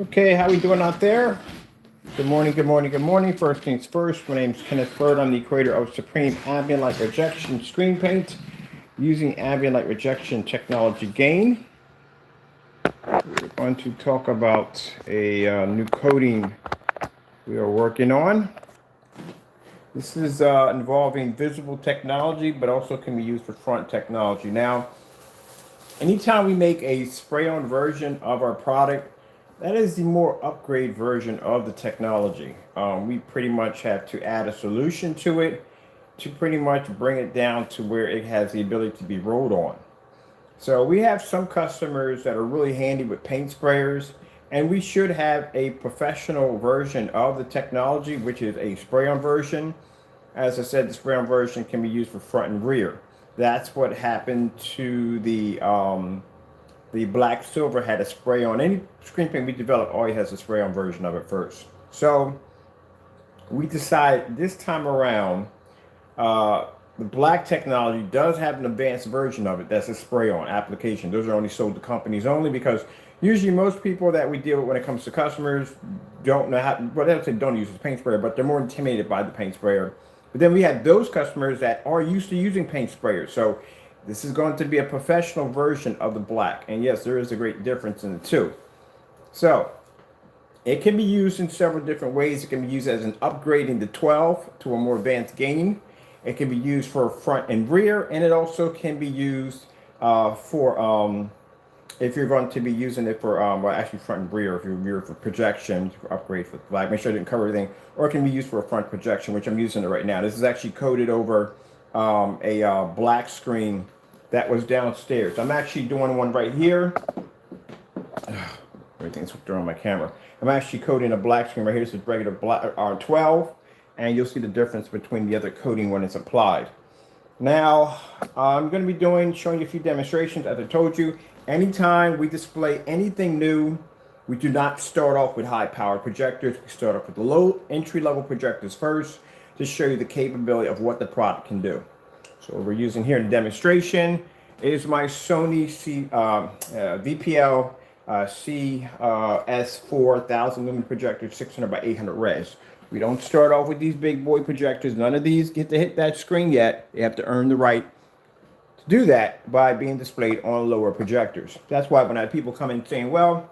Okay, how we doing out there? Good morning, good morning, good morning. First things first, my name is Kenneth Bird. I'm the creator of Supreme Ambient Light Rejection Screen Paint using ambient light rejection technology gain. We're going to talk about a new coating we are working on. This is involving visible technology, but also can be used for front technology. Now, anytime we make a spray-on version of our product, that is the more upgrade version of the technology. We pretty much have to add a solution to it to pretty much bring it down to where it has the ability to be rolled on. So we have some customers that are really handy with paint sprayers, and we should have a professional version of the technology, which is a spray-on version. As I said, the spray-on version can be used for front and rear. That's what happened to the black silver had a spray on. Any screen paint we develop always has a spray on version of it first. So we decided this time around, the black technology does have an advanced version of it that's a spray on application. Those are only sold to companies only, because usually most people that we deal with when it comes to customers don't know how, well, they don't use the paint sprayer, but they're more intimidated by the paint sprayer. But then we have those customers that are used to using paint sprayers. So this is going to be a professional version of the black. And yes, there is a great difference in the two. So it can be used in several different ways. It can be used as an upgrading the 12 to a more advanced gain. It can be used for front and rear, and it also can be used for if you're going to be using it for well, actually front and rear. If you're for projection, for upgrade for black, make sure I didn't cover everything. Or it can be used for a front projection, which I'm using it right now. This is actually coated over a black screen that was downstairs. I'm actually doing one right here. Everything's hooked around my camera. I'm actually coating a black screen right here. This is regular black R12, and you'll see the difference between the other coating when it's applied. Now, I'm going to be showing you a few demonstrations. As I told you, anytime we display anything new, we do not start off with high-powered projectors. We start off with the low entry-level projectors first to show you the capability of what the product can do. So what we're using here in the demonstration is my Sony VPL CS4 1000 lumen projector, 600 by 800 res. We don't start off with these big boy projectors. None of these get to hit that screen yet. They have to earn the right to do that by being displayed on lower projectors. That's why when I have people come in saying, well,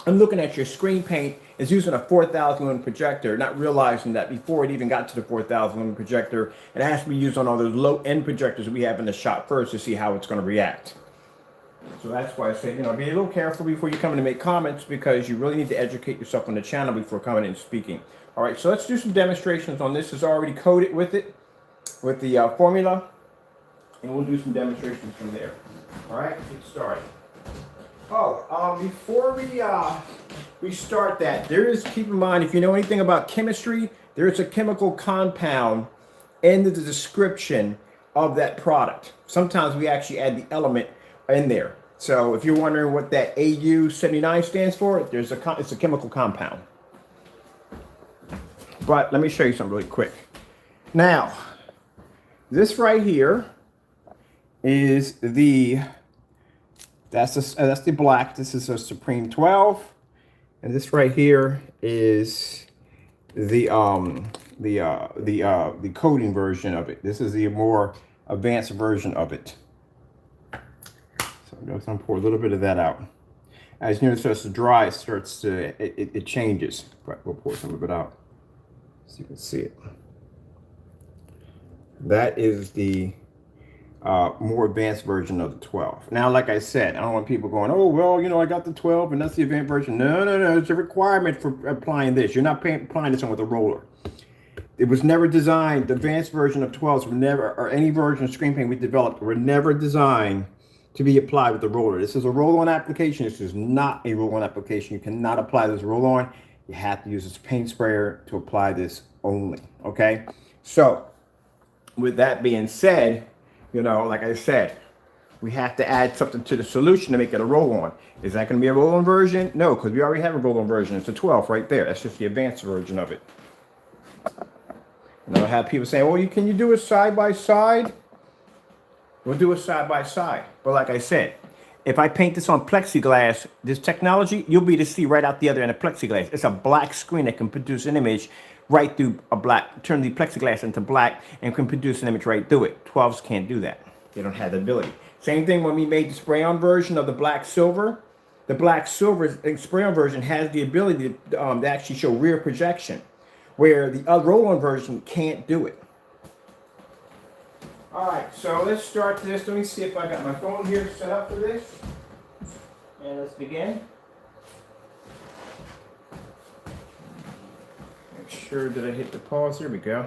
I'm looking at your screen paint, it's using a 4,000 lumen projector, not realizing that before it even got to the 4,000 lumen projector, it has to be used on all those low end projectors we have in the shop first to see how it's going to react. So that's why I say, be a little careful before you come in to make comments, because you really need to educate yourself on the channel before coming in and speaking. All right, so let's do some demonstrations on this. It's already coated with it, with the formula, and we'll do some demonstrations from there. All right, get started. Before we start that, keep in mind, if you know anything about chemistry, there is a chemical compound in the description of that product. Sometimes we actually add the element in there. So if you're wondering what that AU.79 stands for, it's a chemical compound. But let me show you something really quick. Now, this right here is that's the black. This is a Supreme 12, and this right here is the coating version of it. This is the more advanced version of it. So I'm going to pour a little bit of that out. As you know, it starts to dry, it changes. But we'll pour some of it out so you can see it. That is the more advanced version of the 12. Now, like I said, I don't want people going, oh, well, I got the 12 and that's the advanced version. No. It's a requirement for applying this. You're not applying this on with a roller. It was never designed. The advanced version of 12s were never, or any version of screen paint we developed, were never designed to be applied with the roller. This is a roll-on application. This is not a roll-on application. You cannot apply this roll-on. You have to use this paint sprayer to apply this only, okay? So, with that being said, like I said, we have to add something to the solution to make it a roll-on. Is that going to be a roll-on version? No, because we already have a roll-on version. It's a 12 right there. That's just the advanced version of it. And I'll have people saying, well, can you do it side by side? We'll do it side by side. But like I said, If I paint this on plexiglass, this technology, you'll be able to see right out the other end of plexiglass. It's a black screen that can produce an image right through a black, turn the plexiglass into black and can produce an image right through it. 12s can't do that. They don't have the ability. Same thing when we made the spray-on version of the black silver. The black silver spray-on version has the ability to actually show rear projection, where the roll-on version can't do it. All right, so let's start this. Let me see if I got my phone here set up for this. And let's begin. Make sure that I hit the pause. Here we go.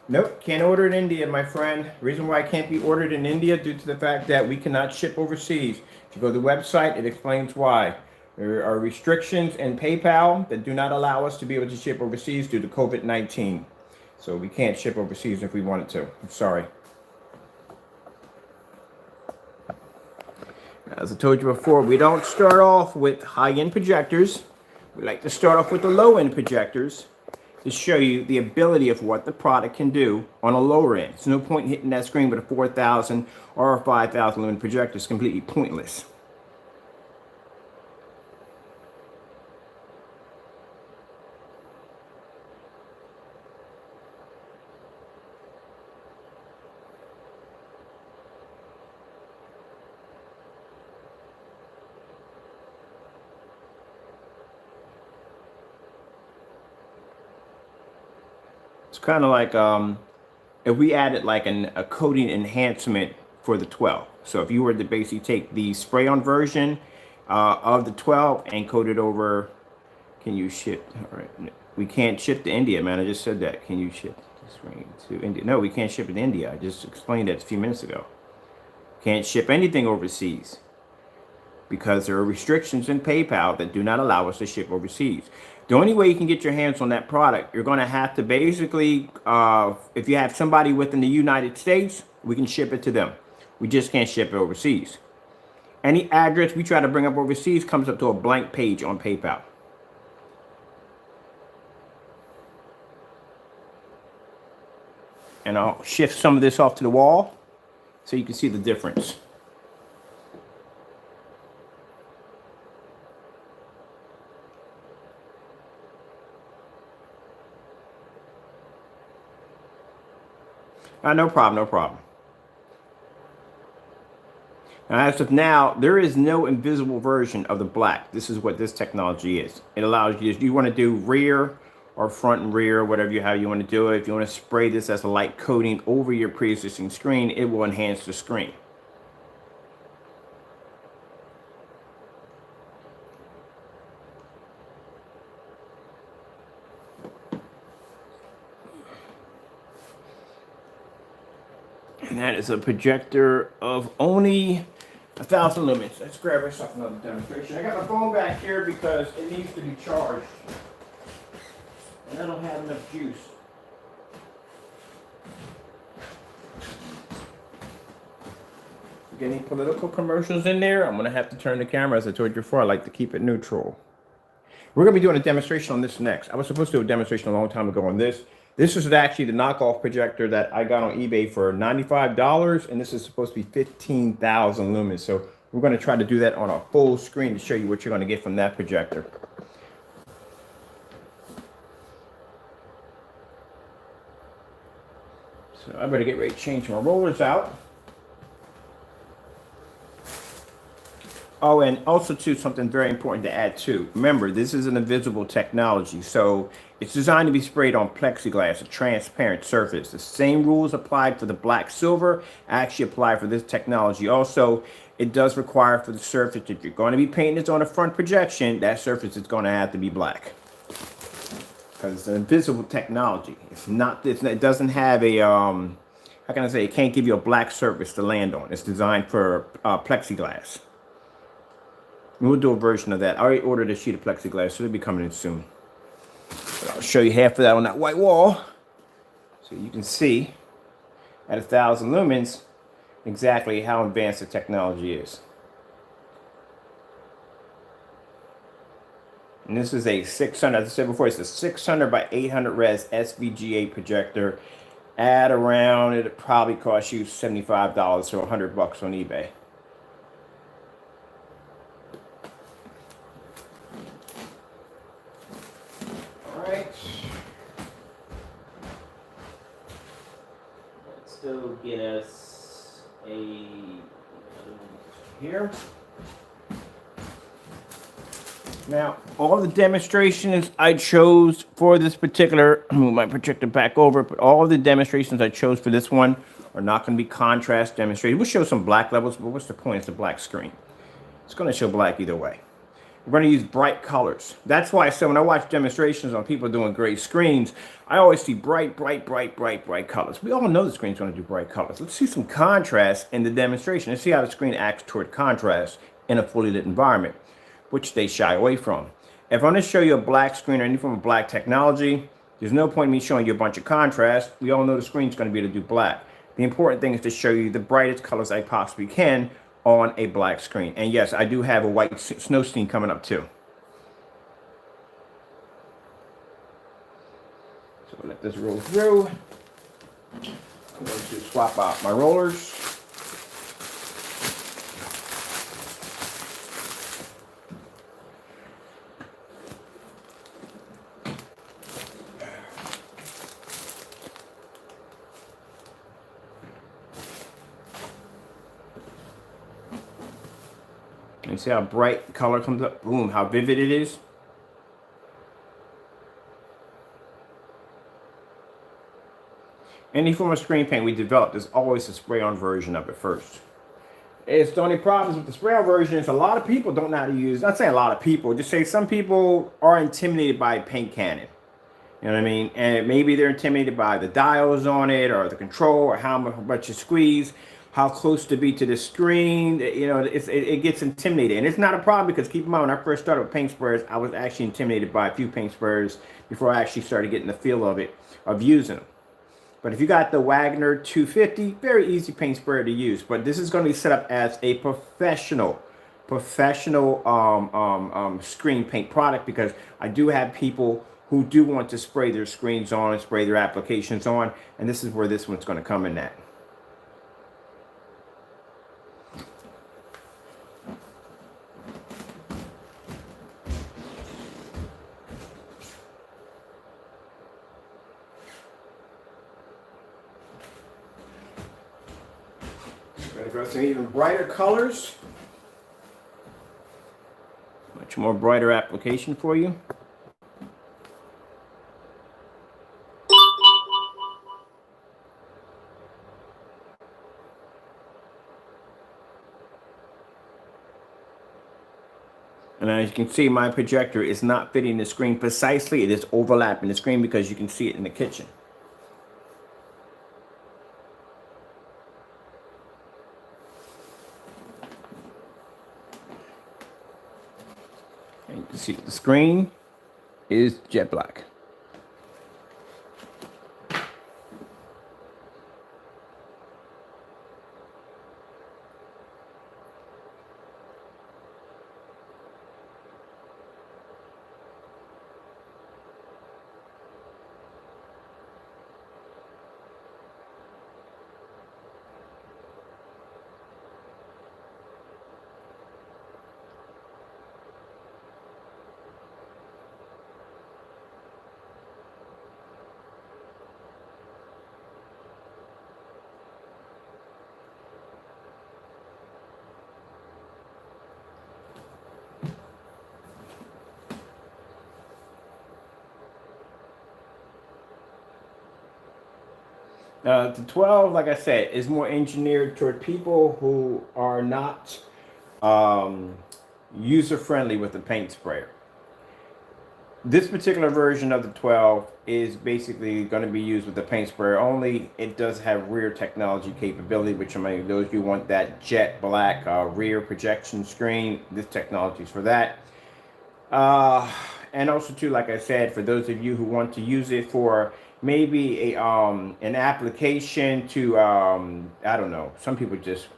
Nope, can't order in India, my friend. Reason why it can't be ordered in India due to the fact that we cannot ship overseas. If you go to the website, it explains why. There are restrictions in PayPal that do not allow us to be able to ship overseas due to COVID-19. So we can't ship overseas if we wanted to. I'm sorry. As I told you before, we don't start off with high-end projectors. We like to start off with the low-end projectors to show you the ability of what the product can do on a lower end. There's no point in hitting that screen with a 4,000 or a 5,000 lumen projector. It's completely pointless. It's kind of like if we added like a coating enhancement for the 12. So if you were to basically take the spray-on version of the 12 and coat it over, can you ship? All right, we can't ship to India, man. I just said that. Can you ship this ring to India? No, we can't ship it to India. I just explained that a few minutes ago. Can't ship anything overseas because there are restrictions in PayPal that do not allow us to ship overseas. The only way you can get your hands on that product, you're going to have to basically, if you have somebody within the United States, we can ship it to them. We just can't ship it overseas. Any address we try to bring up overseas comes up to a blank page on PayPal. And I'll shift some of this off to the wall so you can see the difference. No problem, no problem. Now, as of now, there is no invisible version of the black. This is what this technology is. It allows you, if you want to do rear or front and rear, whatever you how you want to do it. If you want to spray this as a light coating over your pre-existing screen, it will enhance the screen. And that is a projector of only 1,000 lumens. Let's grab ourselves another demonstration. I got my phone back here because it needs to be charged. And I don't have enough juice. Get any political commercials in there? I'm going to have to turn the camera. As I told you before, I like to keep it neutral. We're going to be doing a demonstration on this next. I was supposed to do a demonstration a long time ago on this. This is actually the knockoff projector that I got on eBay for $95, and this is supposed to be 15,000 lumens. So we're going to try to do that on a full screen to show you what you're going to get from that projector. So I better get ready to change my rollers out. Oh, and also too, something very important to add too. Remember, this is an invisible technology, so it's designed to be sprayed on plexiglass, a transparent surface. The same rules applied for the black silver actually apply for this technology. Also, it does require for the surface, if you're going to be painting this on a front projection, that surface is going to have to be black. Because it's an invisible technology. It's not, it doesn't have a, how can I say, it can't give you a black surface to land on. It's designed for plexiglass. We'll do a version of that. I already ordered a sheet of plexiglass, so it'll be coming in soon. But I'll show you half of that on that white wall, so you can see at 1,000 lumens exactly how advanced the technology is. And this is a 600, as I said before, it's a 600 by 800 res SVGA projector. At around, it'd probably cost you $75 or $100 on eBay. All right. Let's go get us a Here. Now, all the demonstrations I chose for this particular, move my projector back over, but all the demonstrations I chose for this one are not going to be contrast demonstrations. We'll show some black levels, but what's the point? It's a black screen. It's going to show black either way. We're going to use bright colors. That's why I said when I watch demonstrations on people doing gray screens, I always see bright colors. We all know the screen's going to do bright colors. Let's see some contrast in the demonstration. Let's see how the screen acts toward contrast in a fully lit environment, which they shy away from. If I'm going to show you a black screen or any form of black technology, there's no point in me showing you a bunch of contrast. We all know the screen's going to be able to do black. The important thing is to show you the brightest colors I possibly can on a black screen. And yes, I do have a white snow scene coming up too. So let this roll through. I'm going to swap out my rollers. You see how bright color comes up? Boom, how vivid it is. Any form of screen paint we develop, there's always a spray-on version of it first. It's the only problems with the spray-on version is a lot of people don't know how to use, not saying a lot of people, just say some people are intimidated by a paint cannon. You know what I mean? And maybe they're intimidated by the dials on it or the control or how much you squeeze, how close to be to the screen. You know, it gets intimidated. And it's not a problem because keep in mind, when I first started with paint sprayers, I was actually intimidated by a few paint sprayers before I actually started getting the feel of it, of using them. But if you got the Wagner 250, very easy paint sprayer to use. But this is going to be set up as a professional screen paint product because I do have people who do want to spray their screens on and spray their applications on. And this is where this one's going to come in at. Ready for some even brighter colors. Much more brighter application for you. And as you can see, my projector is not fitting the screen precisely. It is overlapping the screen because you can see it in the kitchen. And you can see the screen is jet black. The 12, like I said, is more engineered toward people who are not user-friendly with the paint sprayer. This particular version of the 12 is basically going to be used with the paint sprayer only. It does have rear technology capability, which I mean, those you want that jet black rear projection screen, this technology is for that. And also too, like I said, for those of you who want to use it for maybe a an application to I don't know, some people just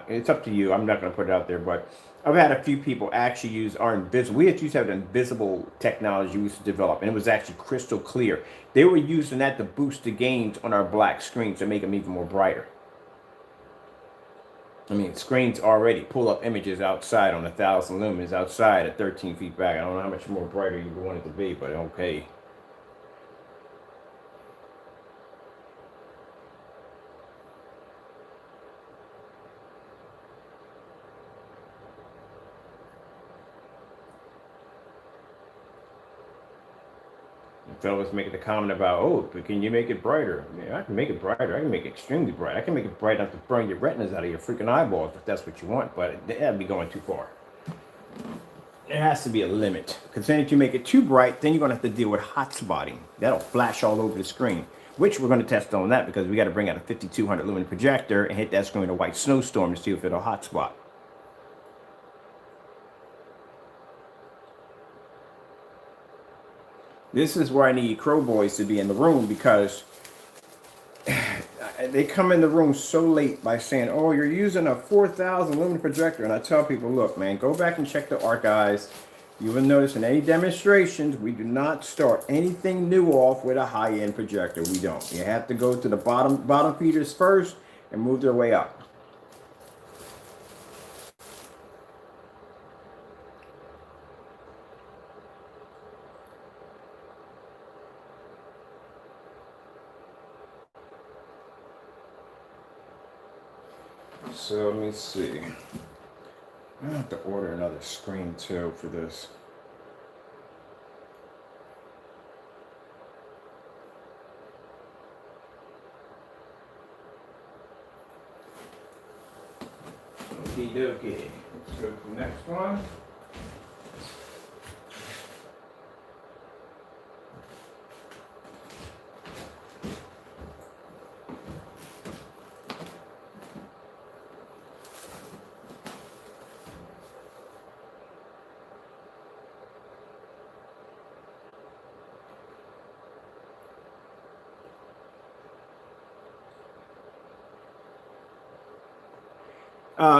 It's up to you. I'm not going to put it out there, but I've had a few people actually use our invisible. We used to have an invisible technology we used to develop, and it was actually crystal clear. They were using that to boost the gains on our black screens to make them even more brighter. I mean, screens already pull up images outside on 1,000 lumens outside at 13 feet back. I don't know how much more brighter you want it to be, but okay. Fellas making the comment about, oh, but can you make it brighter? Yeah, I can make it brighter. I can make it extremely bright. I can make it bright enough to burn your retinas out of your freaking eyeballs if that's what you want, but that'd be going too far. There has to be a limit, because then if you make it too bright, then you're going to have to deal with hot spotting. That'll flash all over the screen, which we're going to test on that because we got to bring out a 5200 lumen projector and hit that screen with a white snowstorm to see if it'll hot spot. This is where I need Crow Boys to be in the room, because they come in the room so late by saying, oh, you're using a 4,000 lumen projector. And I tell people, look, man, go back and check the archives. You will notice in any demonstrations, we do not start anything new off with a high-end projector. We don't. You have to go to the bottom feeders first and move their way up. So let me see. I have to order another screen too for this. Okie dokie. Let's go to the next one.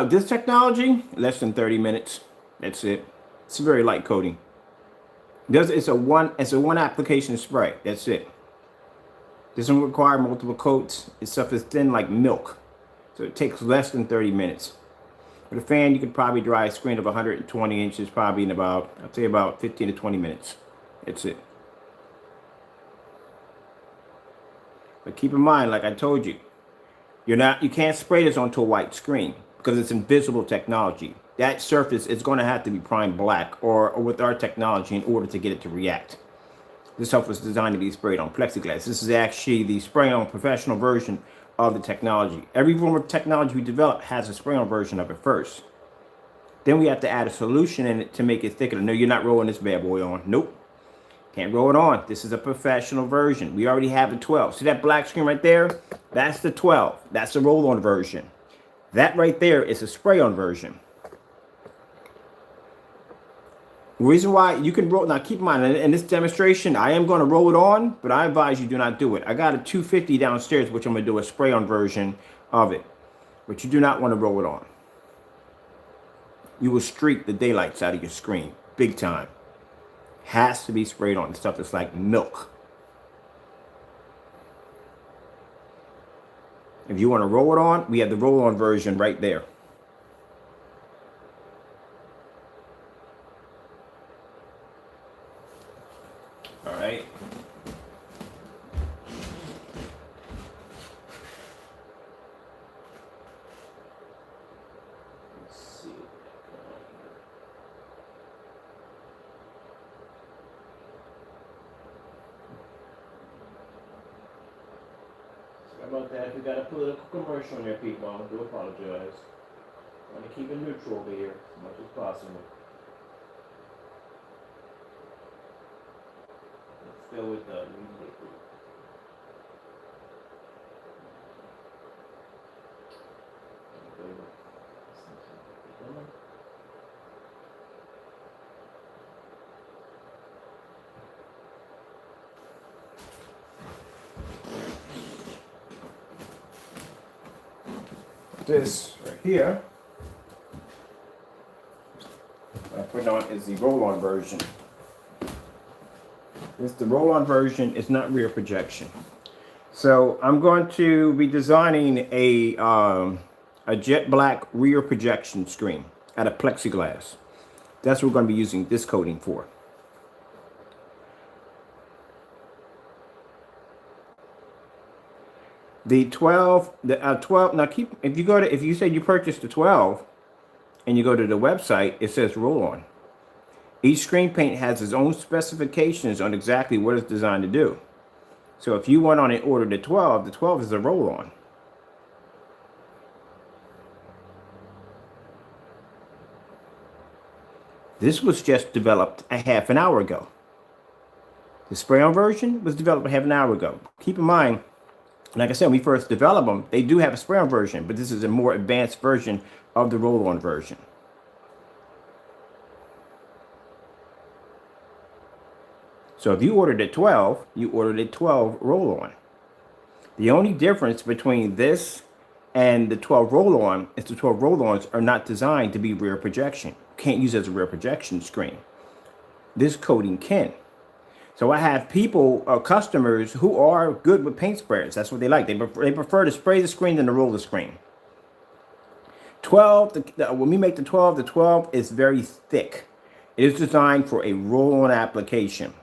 This technology, less than 30 minutes. That's it. It's very light coating. It's a one application spray. That's it. Doesn't require multiple coats. This stuff is thin like milk. So it takes less than 30 minutes. With a fan, you could probably dry a screen of 120 inches probably in about, I'd say about 15 to 20 minutes. That's it. But keep in mind, like I told you, you can't spray this onto a white screen because it's invisible technology. That surface is going to have to be primed black or with our technology in order to get it to react. This stuff was designed to be sprayed on plexiglass. This is actually the spray-on professional version of the technology. Every form of technology we develop has a spray-on version of it first. Then we have to add a solution in it to make it thicker. No, you're not rolling this bad boy on. Nope. Can't roll it on. This is a professional version. We already have the 12. See that black screen right there? That's the 12. That's the roll-on version. That right there is a spray-on version. The reason why you can roll, now keep in mind, in this demonstration, I am going to roll it on, but I advise you do not do it. I got a 250 downstairs, which I'm going to do a spray-on version of it. But you do not want to roll it on. You will streak the daylights out of your screen, big time. Has to be sprayed on. The stuff that's like milk. If you want to roll it on, we have the roll-on version right there. All right. Let's see. Sorry about that. We got a political commercial in there, people. I do apologize. I want to keep it neutral over here as much as possible. Let's go with the music group. This right here, what I put on is the roll-on version. The roll-on version is not rear projection. So I'm going to be designing a jet black rear projection screen out of plexiglass. That's what we're going to be using this coating for. The 12, now if you say you purchased the 12 and you go to the website, it says roll-on. Each screen paint has its own specifications on exactly what it's designed to do. So if you went on and ordered the 12 is a roll-on. This was just developed a half an hour ago. The spray-on version was developed a half an hour ago. Keep in mind, like I said, when we first developed them, they do have a spray-on version, but this is a more advanced version of the roll-on version. So if you ordered a 12, you ordered a 12 roll-on. The only difference between this and the 12 roll-on is the 12 roll-ons are not designed to be rear projection. Can't use it as a rear projection screen. This coating can. So I have people, customers who are good with paint sprayers. That's what they like. They prefer to spray the screen than to roll the screen. 12, when we make the 12 is very thick. It is designed for a roll-on application.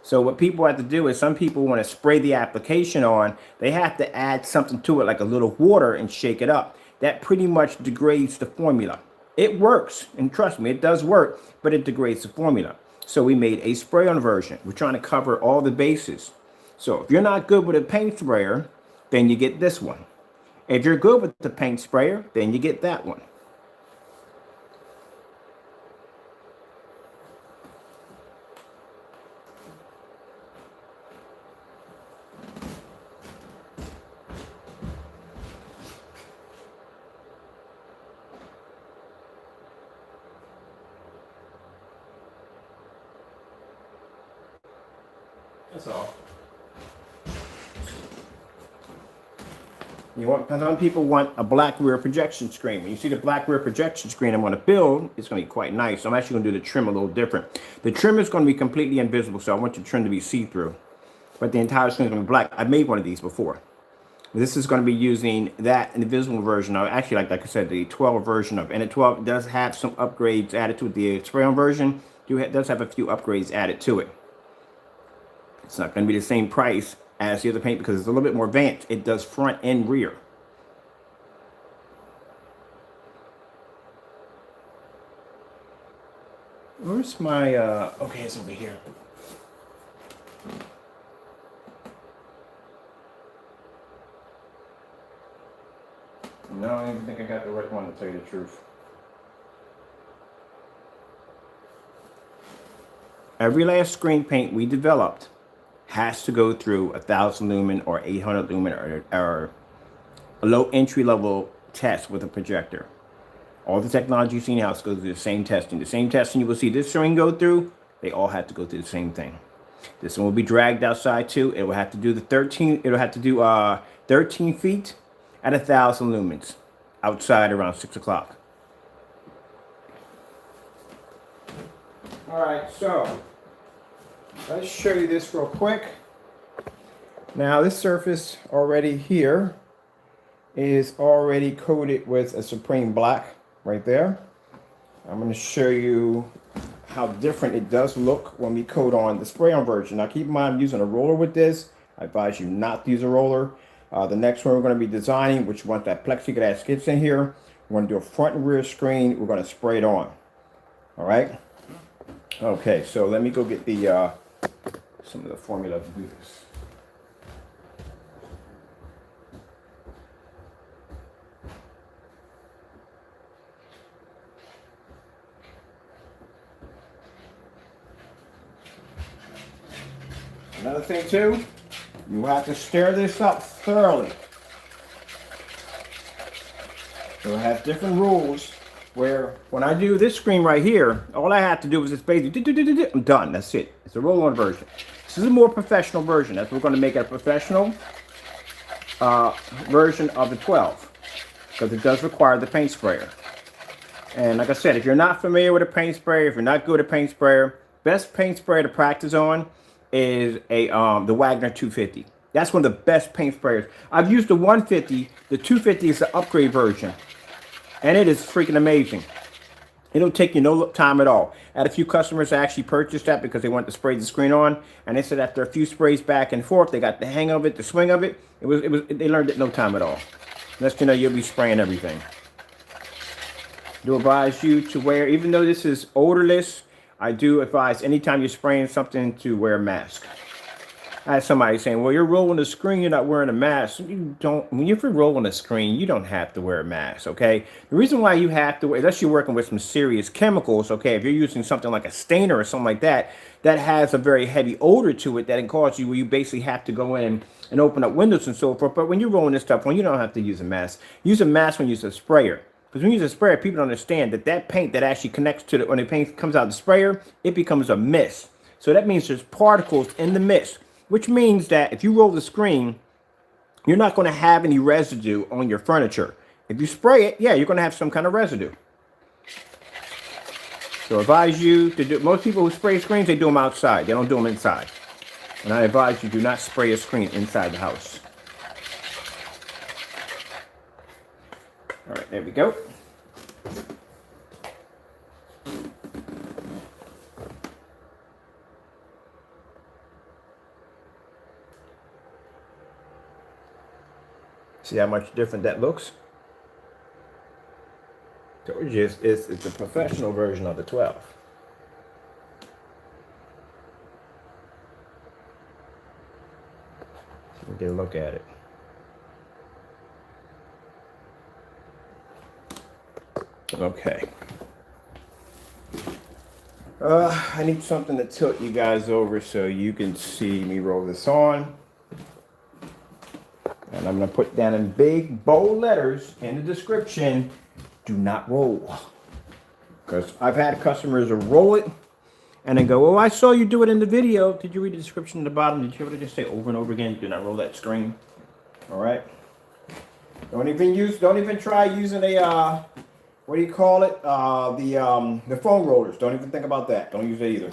So what people have to do is some people want to spray the application on. They have to add something to it like a little water and shake it up. That pretty much degrades the formula. It works, and trust me, it does work, but it degrades the formula. So we made a spray-on version. We're trying to cover all the bases. So if you're not good with a paint sprayer, then you get this one. If you're good with the paint sprayer, then you get that one. That's all. Some people want a black rear projection screen. When you see the black rear projection screen I'm going to build, it's going to be quite nice. So I'm actually going to do the trim a little different. The trim is going to be completely invisible, so I want your trim to be see-through. But the entire screen is going to be black. I made one of these before. This is going to be using that invisible version of, actually, like I said, the 12 version of, and the 12 does have some upgrades added to it. The spray-on version does have a few upgrades added to it. It's not going to be the same price as the other paint because it's a little bit more advanced. It does front and rear. Where's my, okay, it's over here. No, I don't think I got the right one, to tell you the truth. Every last screen paint we developed has to go through 1,000 lumen or 800 lumen or a low entry level test with a projector. All the technology you've seen now goes through the same testing. The same testing you will see this screen go through, they all have to go through the same thing. This one will be dragged outside too. It will have to do 13 feet at 1,000 lumens outside around 6 o'clock. All right, so let's show you this real quick. Now this surface already here is already coated with a Supreme Black right there. I'm going to show you how different it does look when we coat on the spray-on version. Now keep in mind I'm using a roller with this. I advise you not to use a roller. The next one we're going to be designing, which once that plexiglass gets in here, we're going to do a front and rear screen. We're going to spray it on. All right. Okay, so let me go get the some of the formula to do this. Another thing too, you have to stir this up thoroughly. You'll have different rules where when I do this screen right here, all I have to do is just basically, I'm done, that's it. It's a roll-on version. This is a more professional version. That's what we're going to make a professional version of the 12. because it does require the paint sprayer. And like I said, if you're not familiar with a paint sprayer, if you're not good at paint sprayer, best paint sprayer to practice on is the Wagner 250. That's one of the best paint sprayers. I've used the 150. The 250 is the upgrade version, and it is freaking amazing. It don't take you no time at all. I had a few customers that actually purchased that because they wanted to spray the screen on, and they said after a few sprays back and forth, they got the hang of it, the swing of it. They learned it no time at all. Unless you know you'll be spraying everything. Do advise you to wear, even though this is odorless, I do advise anytime you're spraying something to wear a mask. I had somebody saying, well, you're rolling the screen, you're not wearing a mask. You don't, if you're rolling a screen, you don't have to wear a mask, okay? The reason why you have to wear, unless you're working with some serious chemicals, okay, if you're using something like a stainer or something like that, that has a very heavy odor to it that can cause you, where you basically have to go in and open up windows and so forth. But when you're rolling this stuff on, you don't have to use a mask. Use a mask when you use a sprayer. Because when you use a sprayer, people don't understand that that paint that actually connects to the, when the paint comes out of the sprayer, it becomes a mist. So that means there's particles in the mist, which means that if you roll the screen, you're not going to have any residue on your furniture. If you spray it, yeah, you're going to have some kind of residue. So I advise you to do, most people who spray screens, they do them outside. They don't do them inside. And I advise you do not spray a screen inside the house. All right, there we go. See how much different that looks? So it's a professional version of the 12. So we'll get a look at it. Okay. I need something to tilt you guys over so you can see me roll this on. And I'm going to put down in big, bold letters in the description, do not roll. Because I've had customers roll it and then go, oh, I saw you do it in the video. Did you read the description at the bottom? Did you ever just say over and over again, do not roll that screen? All right. Don't even try using a, what do you call it? The foam rollers. Don't even think about that. Don't use it either.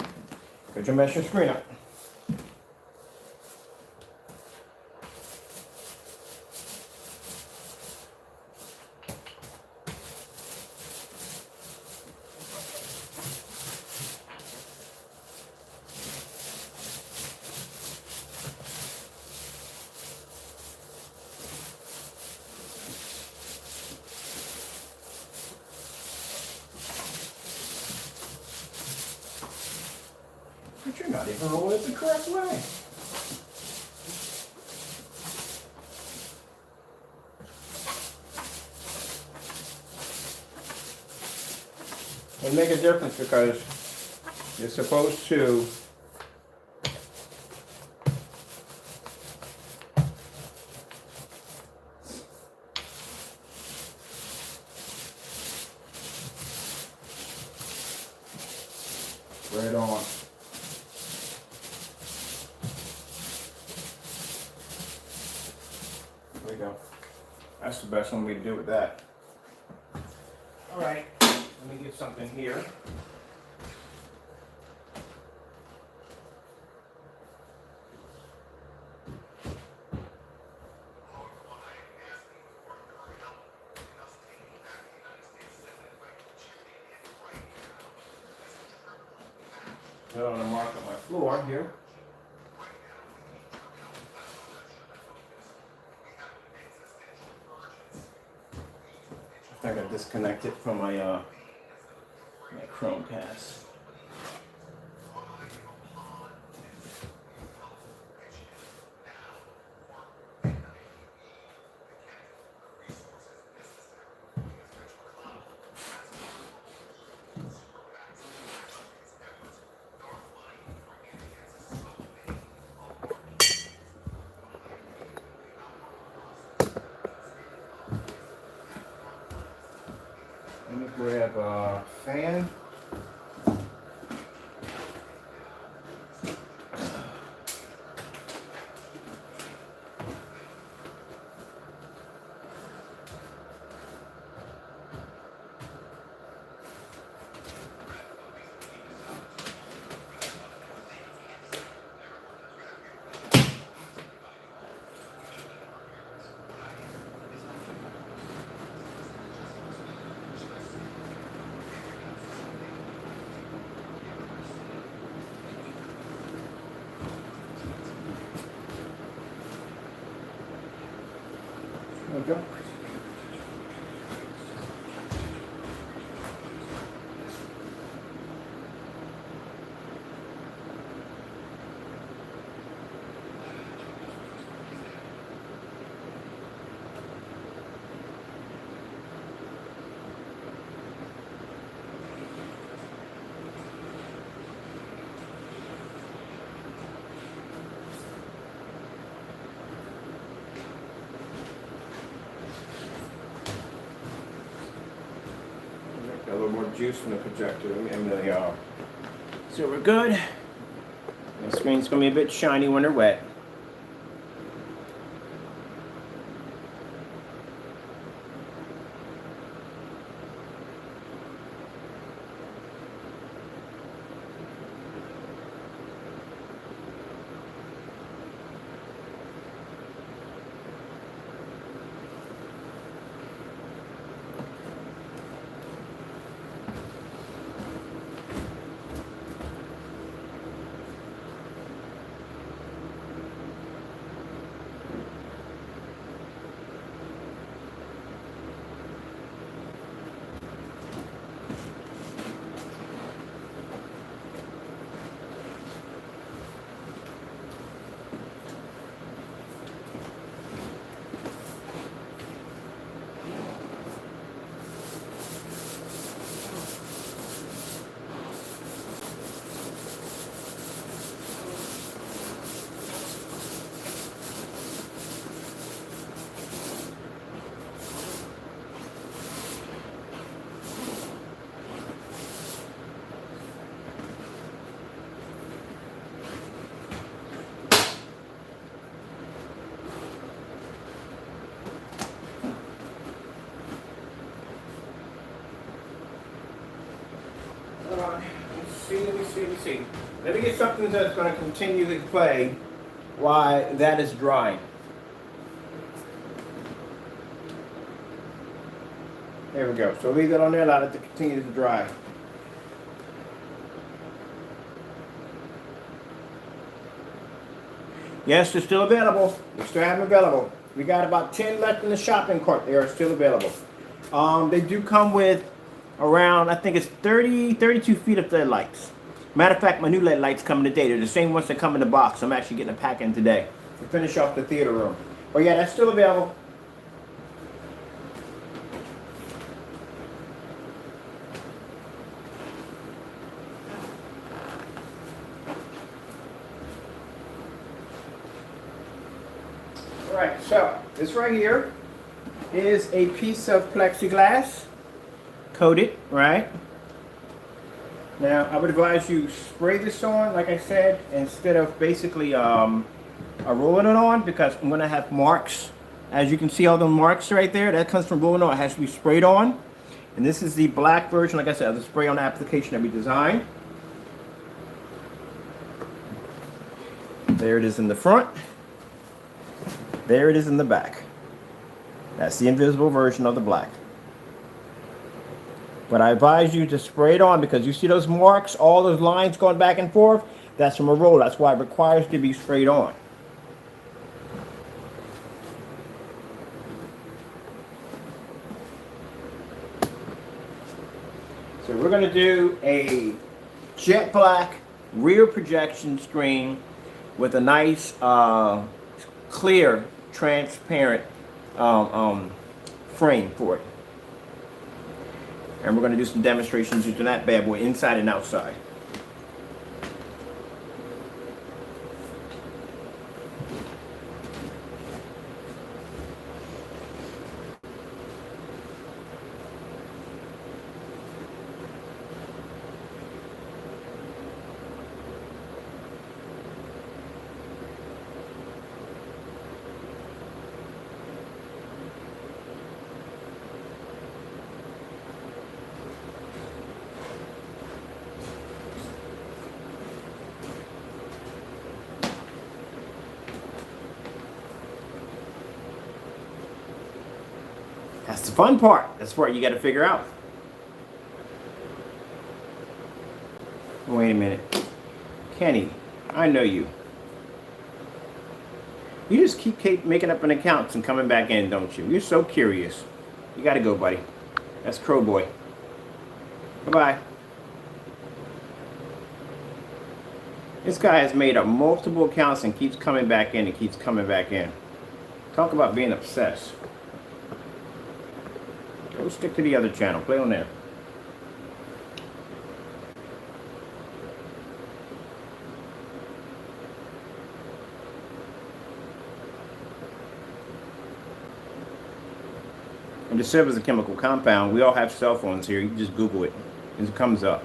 Because you'll mess your screen up. But you're not even rolling it the correct way. It'll make a difference because you're supposed to right on. There we go. That's the best one way to do with that. All right, let me get something here. I'm going to mark up my floor here. I think I disconnect it from my Chromecast. Let me grab a fan. juice from the projector. So we're good. The screen's going to be a bit shiny when they're wet. Let me see. Let me get something that's going to continue to play while that is drying. There we go. So leave that on there, allow it to continue to dry. Yes, they're still available. We still have them available. We got about 10 left in the shopping cart. They are still available. They do come with around, I think it's 32 feet of LED lights. Matter of fact, my new LED lights coming today. They're the same ones that come in the box. I'm actually getting a pack in today to finish off the theater room. But yeah, that's still available. All right, so this right here is a piece of plexiglass, coated, right? Now, I would advise you spray this on, like I said, instead of basically rolling it on, because I'm going to have marks. As you can see, all the marks right there, that comes from rolling on. It has to be sprayed on. And this is the black version, like I said, of the spray-on application that we designed. There it is in the front. There it is in the back. That's the invisible version of the black. But I advise you to spray it on, because you see those marks, all those lines going back and forth? That's from a roll. That's why it requires to be sprayed on. So we're going to do a jet black rear projection screen with a nice clear, transparent frame for it. And we're going to do some demonstrations using that bad boy inside and outside. That's the fun part. That's the part you got to figure out. Wait a minute. Kenny, I know you. You just keep making up an account and coming back in, don't you? You're so curious. You got to go, buddy. That's Crow Boy. Bye-bye. This guy has made up multiple accounts and keeps coming back in and keeps coming back in. Talk about being obsessed. Go stick to the other channel. Play on there. And the silver is a chemical compound. We all have cell phones here. You can just Google it. It comes up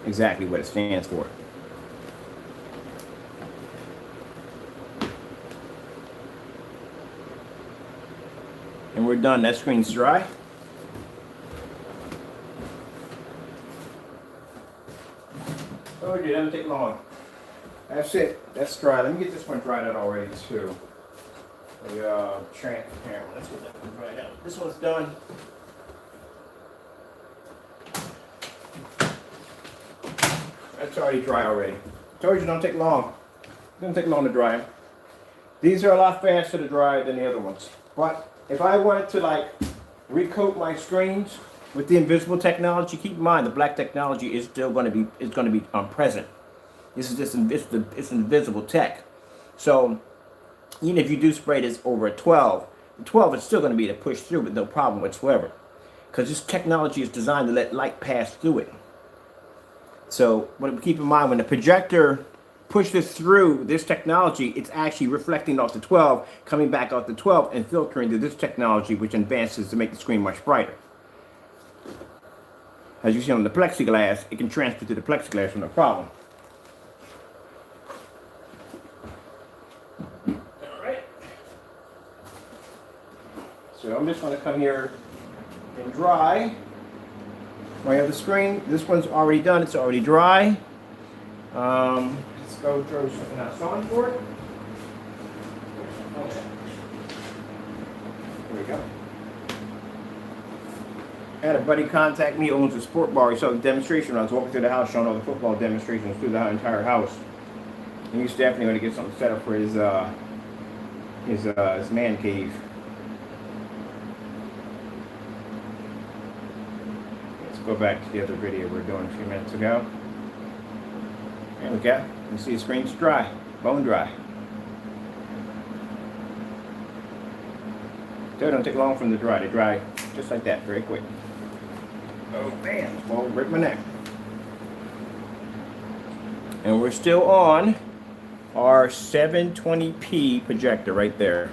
exactly what it stands for. And we're done. That screen's dry. Oh, it doesn't take long. That's it. That's dry. Let me get this one dried out already too. The transparent one. Let's get that one dried out. This one's done. That's already dry already. Told you it don't take long. It doesn't take long to dry them. These are a lot faster to dry than the other ones. But if I wanted to like recoat my screens with the invisible technology, keep in mind the black technology is still going to be present. This is just it's invisible tech. So even if you do spray this over a 12, the 12 is still going to be able to push through with no problem whatsoever, because this technology is designed to let light pass through it. So keep in mind when the projector pushes through this technology, it's actually reflecting off the 12, coming back off the 12 and filtering to this technology, which advances to make the screen much brighter. As you see on the plexiglass, it can transfer to the plexiglass with no problem. Alright. So I'm just going to come here and dry my other screen. This one's already done, it's already dry. Let's go throw something else on for it. Okay. Here we go. I had a buddy contact me, owns a sport bar. He saw the demonstration. I was walking through the house showing all the football demonstrations through the entire house. And he's definitely going to get something set up for his man cave. Let's go back to the other video we were doing a few minutes ago. There we go. You see the screen's dry, bone dry. They don't take long from the dry. They dry just like that, very quick. Oh man, well, break my neck. And we're still on our 720p projector right there.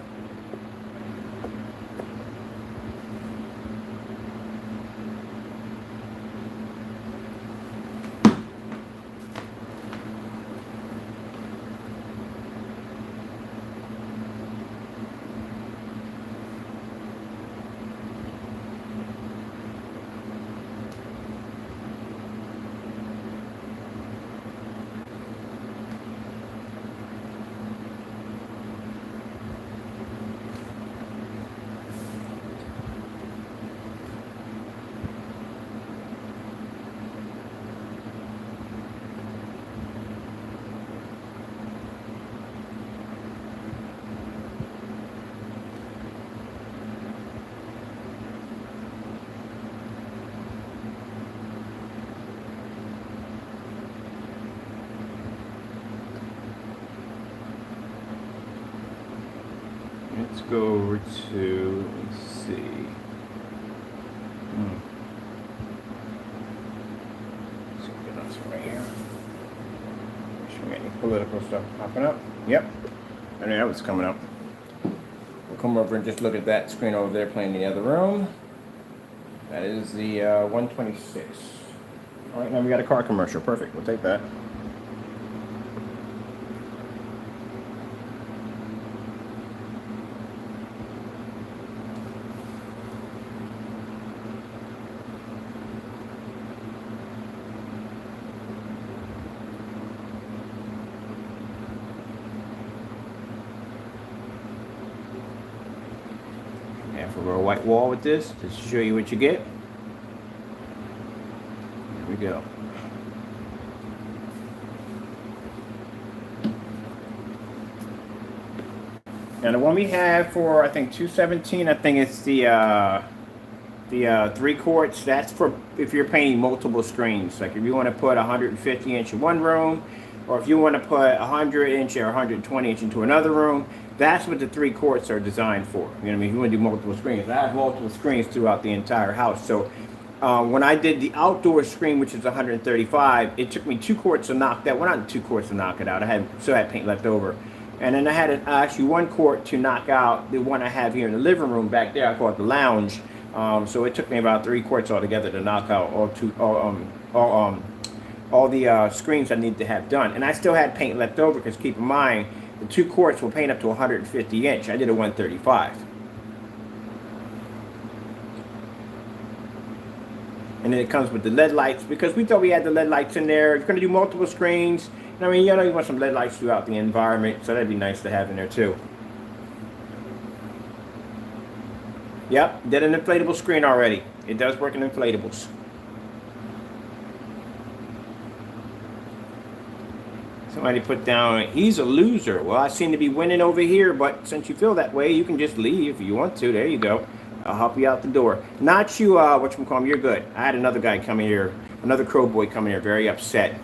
Let's go over to, let's see. Let's get this right here. Should we get any political stuff popping up? Yep. I knew that was coming up. We'll come over and just look at that screen over there playing in the other room. That is the 126. All right, now we got a car commercial. Perfect. We'll take that. For a white wall with this, just to show you what you get. Here we go. Now the one we have for, I think 217, I think it's the 3 quarts. That's for if you're painting multiple screens. Like if you want to put 150 inch in one room, or if you want to put 100 inch or 120 inch into another room. That's what the 3 quarts are designed for. You know what I mean? If you want to do multiple screens. I have multiple screens throughout the entire house. So when I did the outdoor screen, which is 135, it took me 2 quarts to knock that. Well, not 2 quarts to knock it out. I still had paint left over. And then I had actually 1 quart to knock out the one I have here in the living room back there. I call it the lounge. So it took me about 3 quarts altogether to knock out all the screens I need to have done. And I still had paint left over because keep in mind, the 2 quarts will paint up to 150 inch. I did a 135. And then it comes with the LED lights because we thought we had the LED lights in there. You're going to do multiple screens. I mean, you know, you want some LED lights throughout the environment, so that'd be nice to have in there too. Yep, did an inflatable screen already. It does work in inflatables. Somebody put down, he's a loser. Well, I seem to be winning over here, but since you feel that way, you can just leave if you want to. There you go. I'll help you out the door. Not you, whatchamacallit, you're good. I had another guy come here, another crow boy come here, very upset.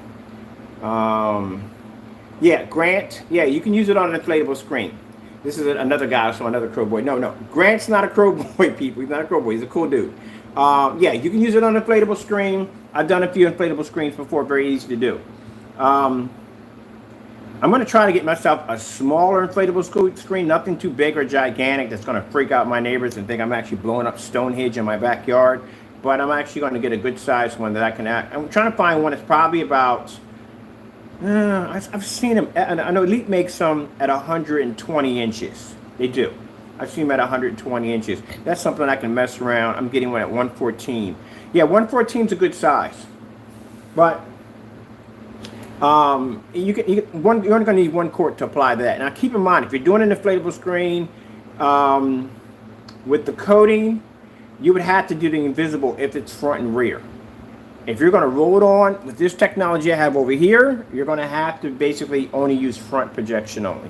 Yeah, Grant, yeah, you can use it on an inflatable screen. This is another guy, so another crow boy. No, Grant's not a crow boy, people. He's not a crow boy. He's a cool dude. Yeah, you can use it on an inflatable screen. I've done a few inflatable screens before, very easy to do. I'm going to try to get myself a smaller inflatable screen, nothing too big or gigantic that's going to freak out my neighbors and think I'm actually blowing up Stonehenge in my backyard. But I'm actually going to get a good size one that I can act. I'm trying to find one that's probably about, I've seen them, I know Elite makes some at 120 inches. They do. I've seen them at 120 inches. That's something I can mess around. I'm getting one at 114. Yeah, 114 is a good size. But you're only going to need 1 quart to apply that. Now keep in mind, if you're doing an inflatable screen with the coating, you would have to do the invisible if it's front and rear. If you're going to roll it on with this technology I have over here, you're going to have to basically only use front projection only.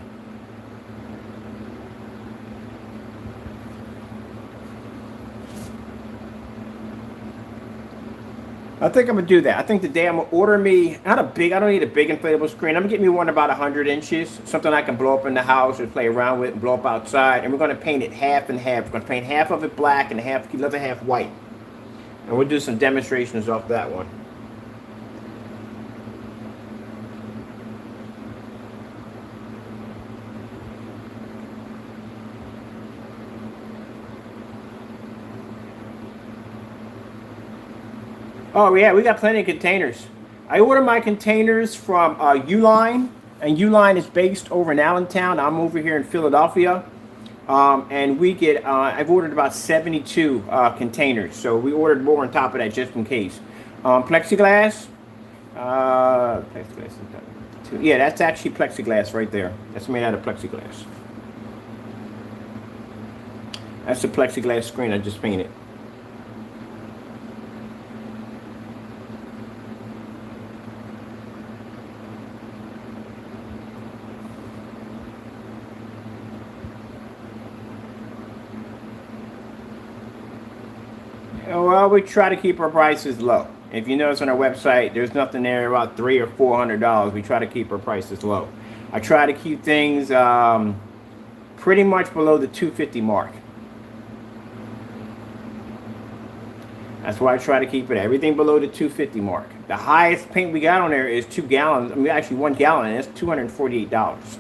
I think I'm going to do that. I think today I'm going to order me, I don't need a big inflatable screen. I'm going to get me one about 100 inches, something I can blow up in the house or play around with and blow up outside. And we're going to paint it half and half. We're going to paint half of it black and the other half white. And we'll do some demonstrations off that one. Oh yeah, we got plenty of containers. I order my containers from Uline, and Uline is based over in Allentown. I'm over here in Philadelphia, and we get. I've ordered about 72 containers, so we ordered more on top of that just in case. Plexiglass. Plexiglass. Yeah, that's actually plexiglass right there. That's made out of plexiglass. That's the plexiglass screen I just painted. Well, we try to keep our prices low. If you notice on our website, there's nothing there about $300 or $400. We try to keep our prices low. I try to keep things pretty much below the $250 mark. That's why I try to keep it everything below the $250 mark. The highest paint we got on there is 2 gallons. I mean, actually 1 gallon, and it's $248.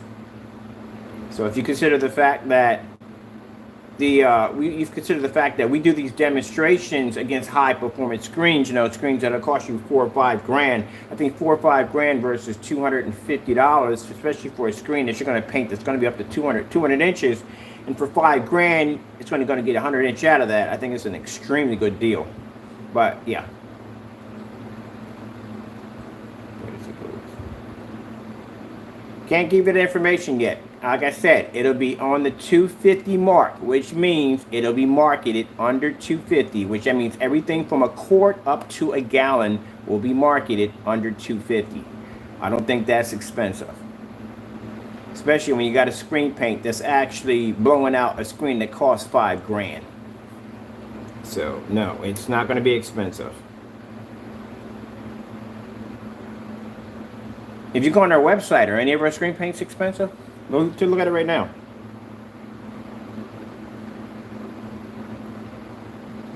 So if you consider the fact that you've considered the fact that we do these demonstrations against high performance screens, you know, screens that'll cost you $4 or $5 grand. I think $4 or $5 grand versus $250, especially for a screen that you're going to paint that's going to be up to 200 inches, and for $5 grand, it's only going to get 100 inch out of that. I think it's an extremely good deal. But yeah. Can't give you the information yet. Like I said, it'll be on the 250 mark, which means it'll be marketed under 250, which that means everything from a quart up to a gallon will be marketed under 250. I don't think that's expensive. Especially when you got a screen paint that's actually blowing out a screen that costs $5 grand. So, no, it's not going to be expensive. If you go on our website, are any of our screen paints expensive? Go to look at it right now.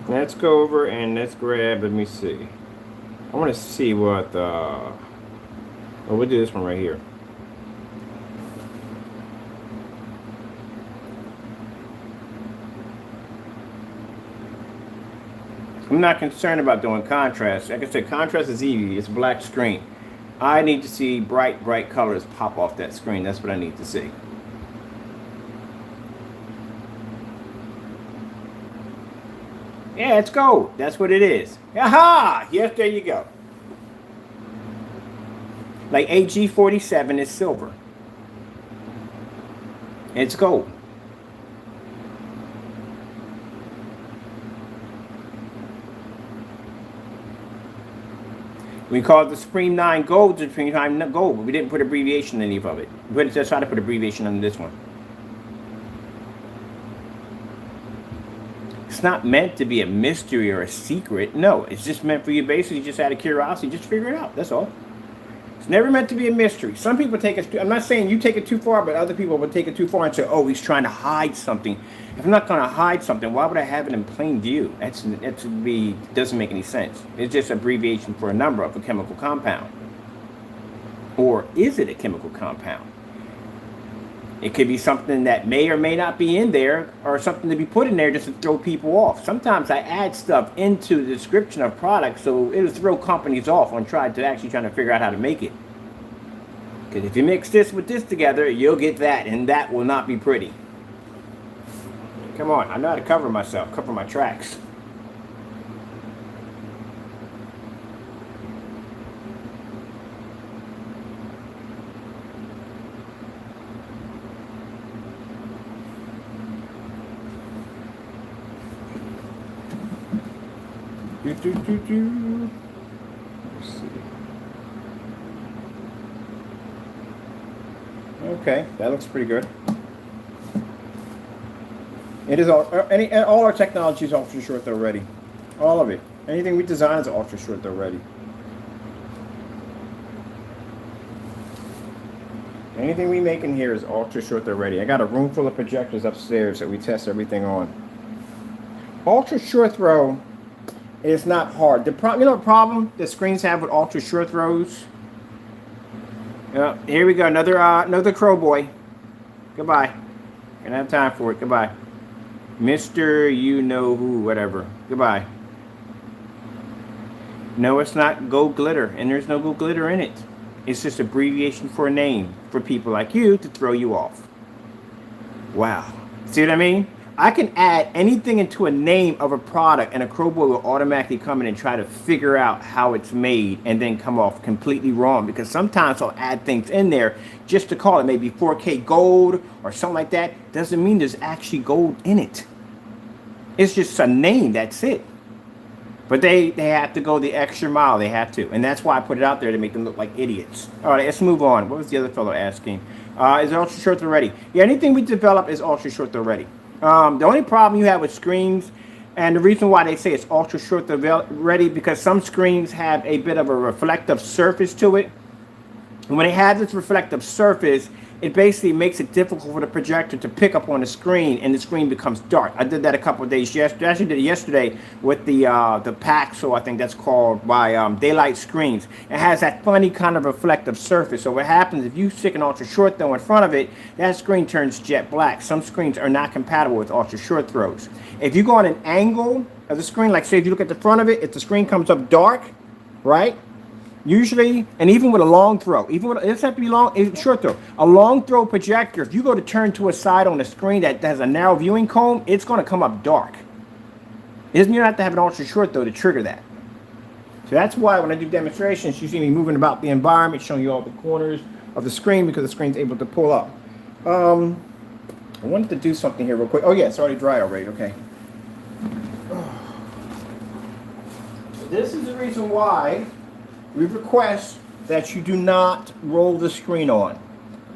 Let's go over and let's grab, let me see. I want to see what, oh, we'll do this one right here. I'm not concerned about doing contrast. Like I said, contrast is easy. It's a black screen. I need to see bright, bright colors pop off that screen. That's what I need to see. Yeah, it's gold. That's what it is. Aha! Yes, there you go. Like AG.77 is silver. It's gold. We call it the Supreme 9 Gold, the Supreme 9 Gold, but we didn't put abbreviation in any of it. We just tried to put abbreviation on this one. It's not meant to be a mystery or a secret. No, it's just meant for you basically just out of curiosity, just figure it out. That's all. It's never meant to be a mystery. Some people take it, I'm not saying you take it too far, but other people will take it too far and say, oh, he's trying to hide something. If I'm not going to hide something, why would I have it in plain view? That doesn't make any sense. It's just abbreviation for a number of a chemical compound. Or is it a chemical compound? It could be something that may or may not be in there, or something to be put in there just to throw people off. Sometimes I add stuff into the description of products so it'll throw companies off on trying to figure out how to make it. Because if you mix this with this together, you'll get that, and that will not be pretty. Come on, I know how to cover myself, cover my tracks. Let's see. Okay, that looks pretty good. It is all our technology is ultra short though ready. All of it. Anything we design is ultra short though ready. Anything we make in here is ultra short though ready. I got a room full of projectors upstairs that we test everything on. Ultra short throw is not hard. You know the problem that screens have with ultra short throws? Yeah, here we go. Another crow boy. Goodbye. I don't have time for it. Goodbye. Mr. You know who, whatever. Goodbye. No, it's not gold glitter, and there's no gold glitter in it. It's just abbreviation for a name for people like you to throw you off. Wow. See what I mean? I can add anything into a name of a product, and a crowboy will automatically come in and try to figure out how it's made and then come off completely wrong, because sometimes I'll add things in there just to call it maybe 4K gold or something like that. Doesn't mean there's actually gold in it. It's just a name, that's it. But they have to go the extra mile. They have to. And that's why I put it out there, to make them look like idiots. All right, let's move on. What was the other fellow asking? Is it ultra short throw ready? Yeah, anything we develop is ultra short throw ready. The only problem you have with screens, and the reason why they say it's ultra short throw ready, because some screens have a bit of a reflective surface to it. And when they have this reflective surface, it basically makes it difficult for the projector to pick up on the screen, and the screen becomes dark. I did that a couple of days yesterday. I actually did it yesterday with the Paxo, I think that's called, by Daylight Screens. It has that funny kind of reflective surface. So what happens if you stick an ultra short throw in front of it, that screen turns jet black. Some screens are not compatible with ultra short throws. If you go on an angle of the screen, like say if you look at the front of it, if the screen comes up dark, right? Usually, and even with a long throw, it doesn't have to be long, short throw. A long throw projector, if you go to turn to a side on the screen that has a narrow viewing cone, it's going to come up dark. You don't have to have an ultra short throw to trigger that. So that's why when I do demonstrations, you see me moving about the environment, showing you all the corners of the screen, because the screen's able to pull up. I wanted to do something here real quick. Oh yeah, it's already dry already, okay. This is the reason why we request that you do not roll the screen on.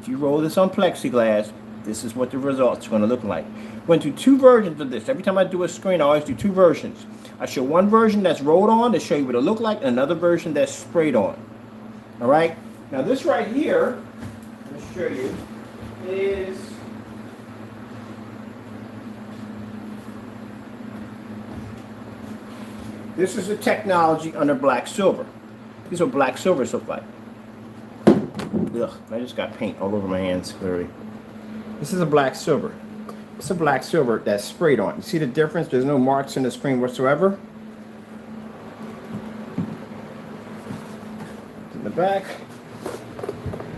If you roll this on plexiglass, this is what the results are going to look like. I'm going to do two versions of this. Every time I do a screen, I always do two versions. I show one version that's rolled on to show you what it look like, and another version that's sprayed on. All right? Now this right here, let me show you, is this is the technology under black silver. These are black silvers look like. Ugh, I just got paint all over my hands, clearly. This is a black silver. It's a black silver that's sprayed on. You see the difference? There's no marks in the screen whatsoever. back.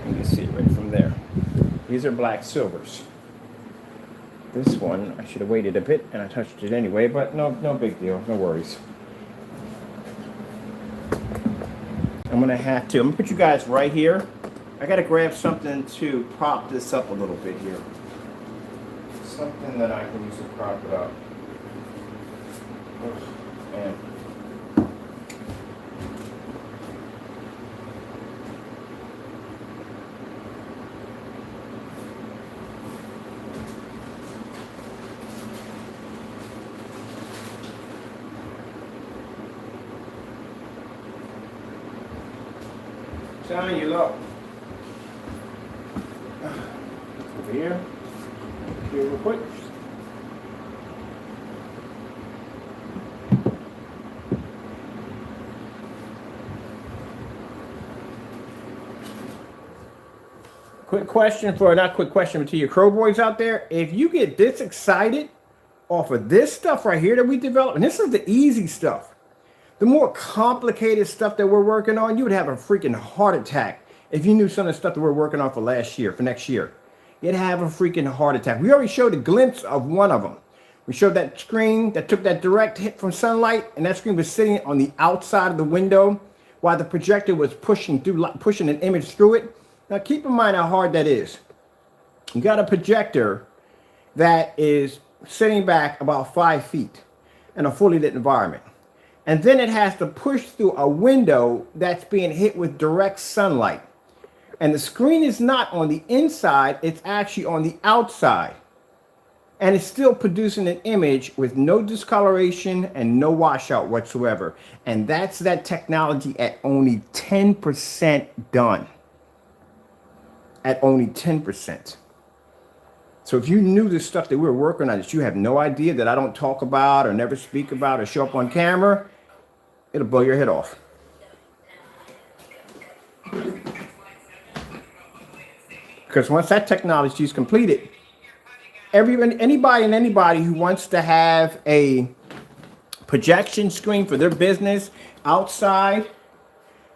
You can see it right from there. These are black silvers. This one, I should have waited a bit, and I touched it anyway, but no big deal, no worries. I'm gonna put you guys right here. I gotta grab something to prop this up a little bit here. Something that I can use to prop it up. Oh, man. Down you low. Over here. Here real quick. Quick question for, not quick question, but to your crow boys out there. If you get this excited off of this stuff right here that we developed, and this is the easy stuff. The more complicated stuff that we're working on, you would have a freaking heart attack if you knew some of the stuff that we're working on for next year. You'd have a freaking heart attack. We already showed a glimpse of one of them. We showed that screen that took that direct hit from sunlight, and that screen was sitting on the outside of the window while the projector was pushing an image through it. Now keep in mind how hard that is. You got a projector that is sitting back about 5 feet in a fully lit environment. And then it has to push through a window that's being hit with direct sunlight. And the screen is not on the inside, it's actually on the outside. And it's still producing an image with no discoloration and no washout whatsoever. And that's that technology at only 10% done. At only 10%. So if you knew the stuff that we were working on that you have no idea, that I don't talk about or never speak about or show up on camera, it'll blow your head off. Because once that technology is completed, anybody who wants to have a projection screen for their business outside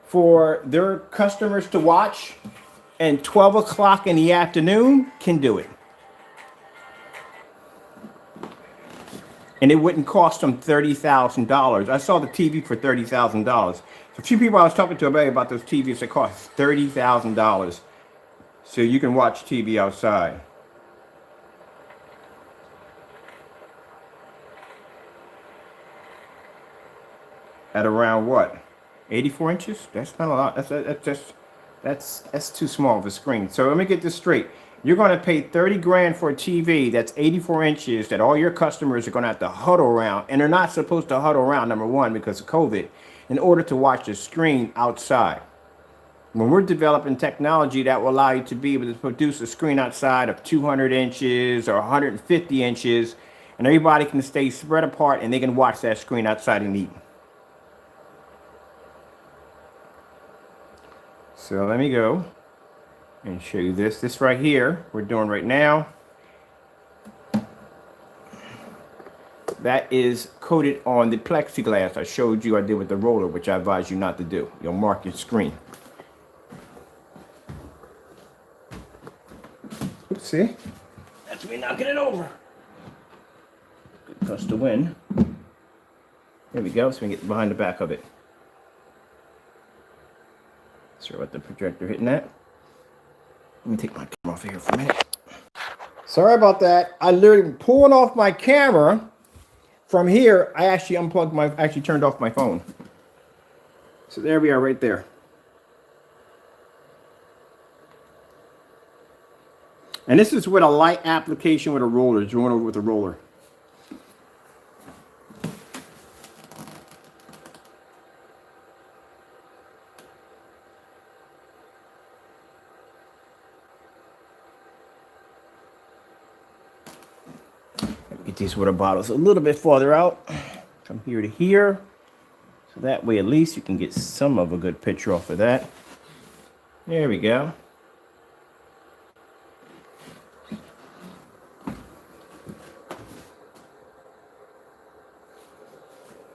for their customers to watch and 12 o'clock in the afternoon can do it. And it wouldn't cost them $30,000. I saw the TV for $30,000. So a few people I was talking to about those TVs that cost $30,000. So you can watch TV outside. At around what? 84 inches? That's not a lot. That's too small of a screen. So let me get this straight. You're going to pay 30 grand for a TV that's 84 inches that all your customers are going to have to huddle around. And they're not supposed to huddle around, number one, because of COVID, in order to watch the screen outside. When we're developing technology that will allow you to be able to produce a screen outside of 200 inches or 150 inches, and everybody can stay spread apart and they can watch that screen outside and eat. So let me go and show you this. This right here, we're doing right now. That is coated on the plexiglass I showed you I did with the roller, which I advise you not to do. You'll mark your screen. Oops, see? That's me knocking it over. Good gust of wind. There we go, so we can get behind the back of it. Sorry about the projector hitting that. Let me take my camera off here for a minute. Sorry about that. I literally pulling off my camera from here. I actually turned off my phone. So there we are right there. And this is with a light application with a roller, drawing over with a roller. Get these water bottles a little bit farther out from here to here, so that way at least you can get some of a good picture off of that. There we go.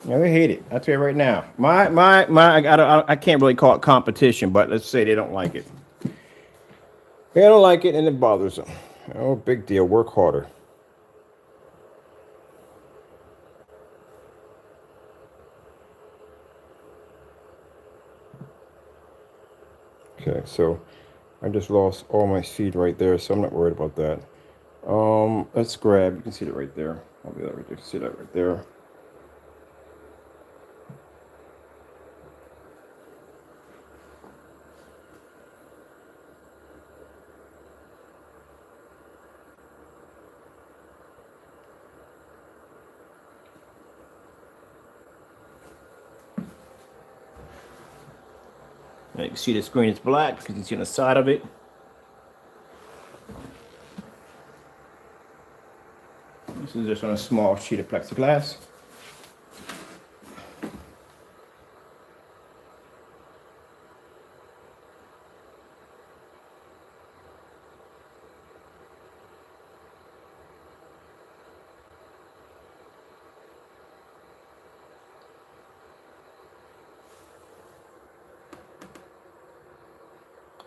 Yeah, they hate it. I'll tell you right now. I can't really call it competition, but let's say they don't like it. They don't like it, and it bothers them. Oh, big deal. Work harder. Okay, so I just lost all my seed right there, so I'm not worried about that. Let's grab. You can see it right there. I'll be right there. See that right there. Now you can see the screen is black because you can see on the side of it. This is just on a small sheet of plexiglass.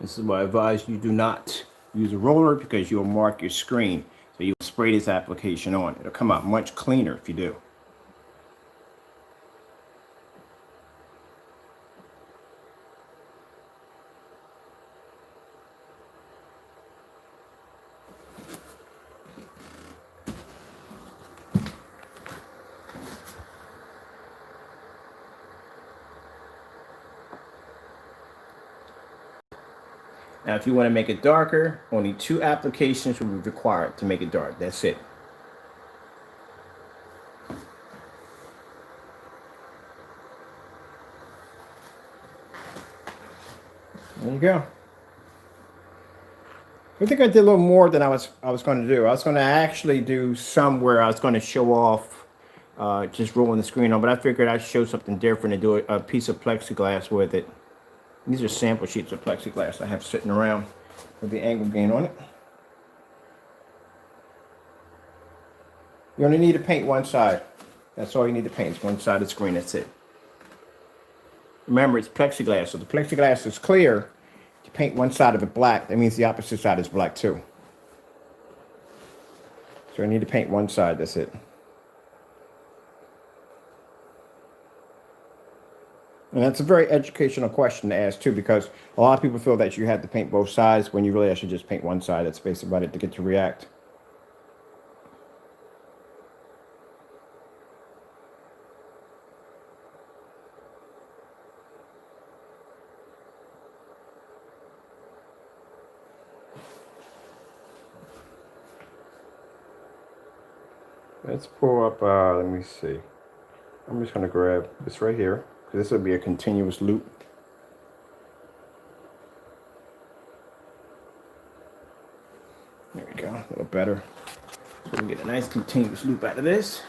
This is why I advise you do not use a roller because you'll mark your screen. So you'll spray this application on. It'll come out much cleaner if you do. Now, if you want to make it darker, only 2 applications will be required to make it dark. That's it. There you go. I think I did a little more than I was going to do. I was going to actually do somewhere I was going to show off just rolling the screen on, but I figured I'd show something different and do a piece of plexiglass with it. These are sample sheets of plexiglass I have sitting around with the angle gain on it. You only need to paint one side. That's all you need to paint, is one side of the screen. That's it. Remember, it's plexiglass, so the plexiglass is clear. To paint one side of it black, that means the opposite side is black too. So I need to paint one side, that's it. And that's a very educational question to ask too, because a lot of people feel that you have to paint both sides when you really actually just paint one side. That's basically about it to get to react. Let's pull up, let me see. I'm just going to grab this right here. This will be a continuous loop. There we go, a little better. So we get a nice continuous loop out of this.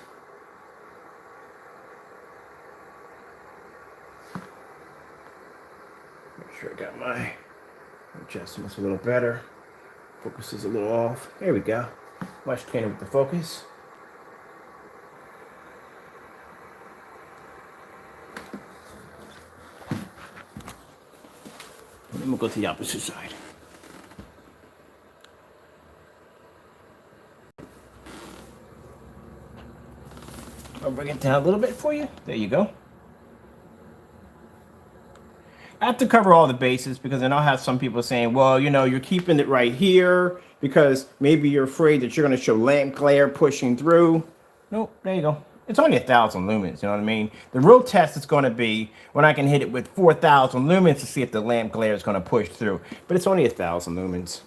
Make sure I got my adjustments a little better. Focus is a little off. There we go. Much cleaner with the focus. And then we'll go to the opposite side. I'll bring it down a little bit for you. There you go. I have to cover all the bases because I know I have some people saying, well, you know, you're keeping it right here because maybe you're afraid that you're going to show lamp glare pushing through. Nope, there you go. It's only 1,000 lumens, you know what I mean? The real test is going to be when I can hit it with 4,000 lumens to see if the lamp glare is going to push through. But it's only 1,000 lumens.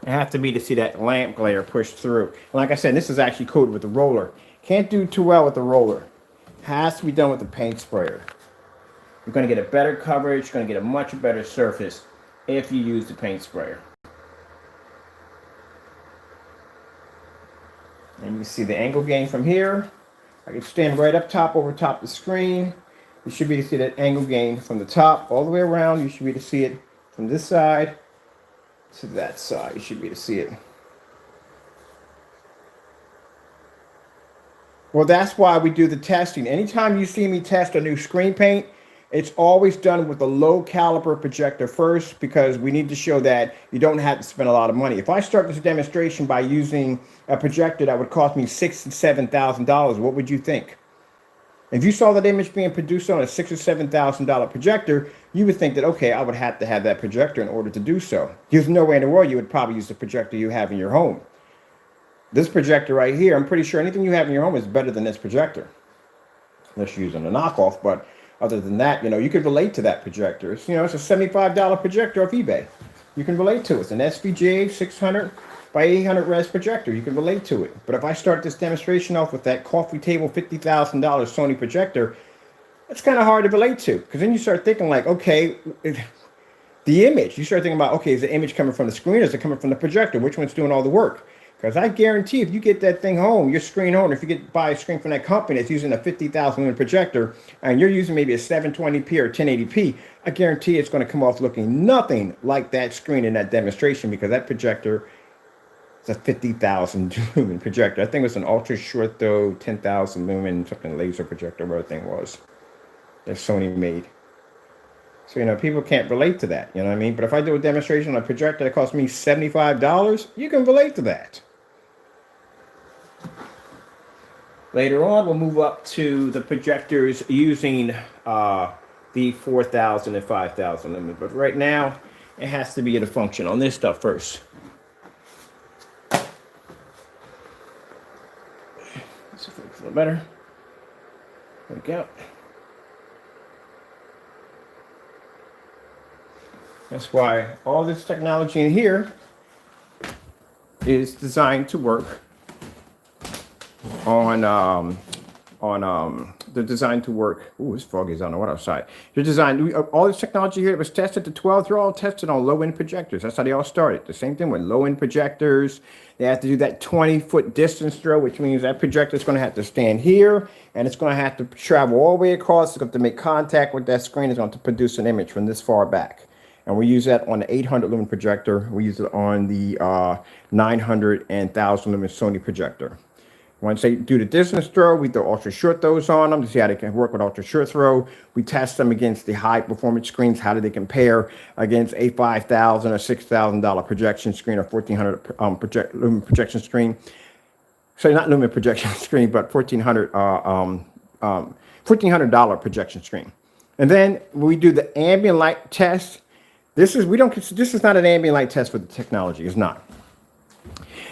It has to be to see that lamp glare push through. And like I said, this is actually coated with the roller. Can't do too well with the roller. Has to be done with the paint sprayer. You're going to get a better coverage. You're going to get a much better surface if you use the paint sprayer. And you can see the angle gain from here. I can stand right up top over top the screen. You should be able to see that angle gain from the top all the way around. You should be able to see it from this side to that side. You should be able to see it. Well, that's why we do the testing. Anytime you see me test a new screen paint, it's always done with a low caliber projector first because we need to show that you don't have to spend a lot of money. If I start this demonstration by using a projector that would cost me $6,000 to $7,000, what would you think? If you saw that image being produced on a $6,000 or $7,000 projector, you would think that, okay, I would have to have that projector in order to do so. There's no way in the world you would probably use the projector you have in your home. This projector right here, I'm pretty sure anything you have in your home is better than this projector. Unless you're using a knockoff, but other than that, you could relate to that projector. It's, it's a $75 projector off eBay. You can relate to it. It's an SVGA 600 by 800 res projector. You can relate to it. But if I start this demonstration off with that coffee table $50,000 Sony projector, it's kind of hard to relate to. Because then you start thinking like, okay, the image. You start thinking about, okay, is the image coming from the screen or is it coming from the projector? Which one's doing all the work? Because I guarantee if you get that thing home, your screen home, if you buy a screen from that company that's using a 50,000 lumen projector and you're using maybe a 720p or 1080p, I guarantee it's going to come off looking nothing like that screen in that demonstration because that projector is a 50,000 lumen projector. I think it was an ultra short though, 10,000 lumen, something laser projector, whatever the thing was that Sony made. So, people can't relate to that, you know what I mean? But if I do a demonstration on a projector that costs me $75, you can relate to that. Later on, we'll move up to the projectors using the 4,000 and 5,000 lumen. But right now, it has to be in a function on this stuff first. Let's see if it looks a little better. There we go. That's why all this technology in here is designed to work they're designed to work. Ooh, it's foggy as I don't know what outside. They're designed, all this technology here that was tested to 12, they're all tested on low-end projectors. That's how they all started. The same thing with low-end projectors. They have to do that 20-foot distance throw, which means that projector is going to have to stand here, and it's going to have to travel all the way across. It's going to make contact with that screen. It's going to produce an image from this far back. And we use that on the 800 lumen projector. We use it on the 900 and 1000 lumen Sony projector. Once they do the distance throw, we throw ultra short throws on them to see how they can work with ultra short throw. We test them against the high performance screens. How do they compare against a $5,000 or $6,000 projection screen or 1400 lumen projection screen? So not lumen projection screen, but $1,400 projection screen. And then we do the ambient light test. This is not an ambient light test for the technology. It's not.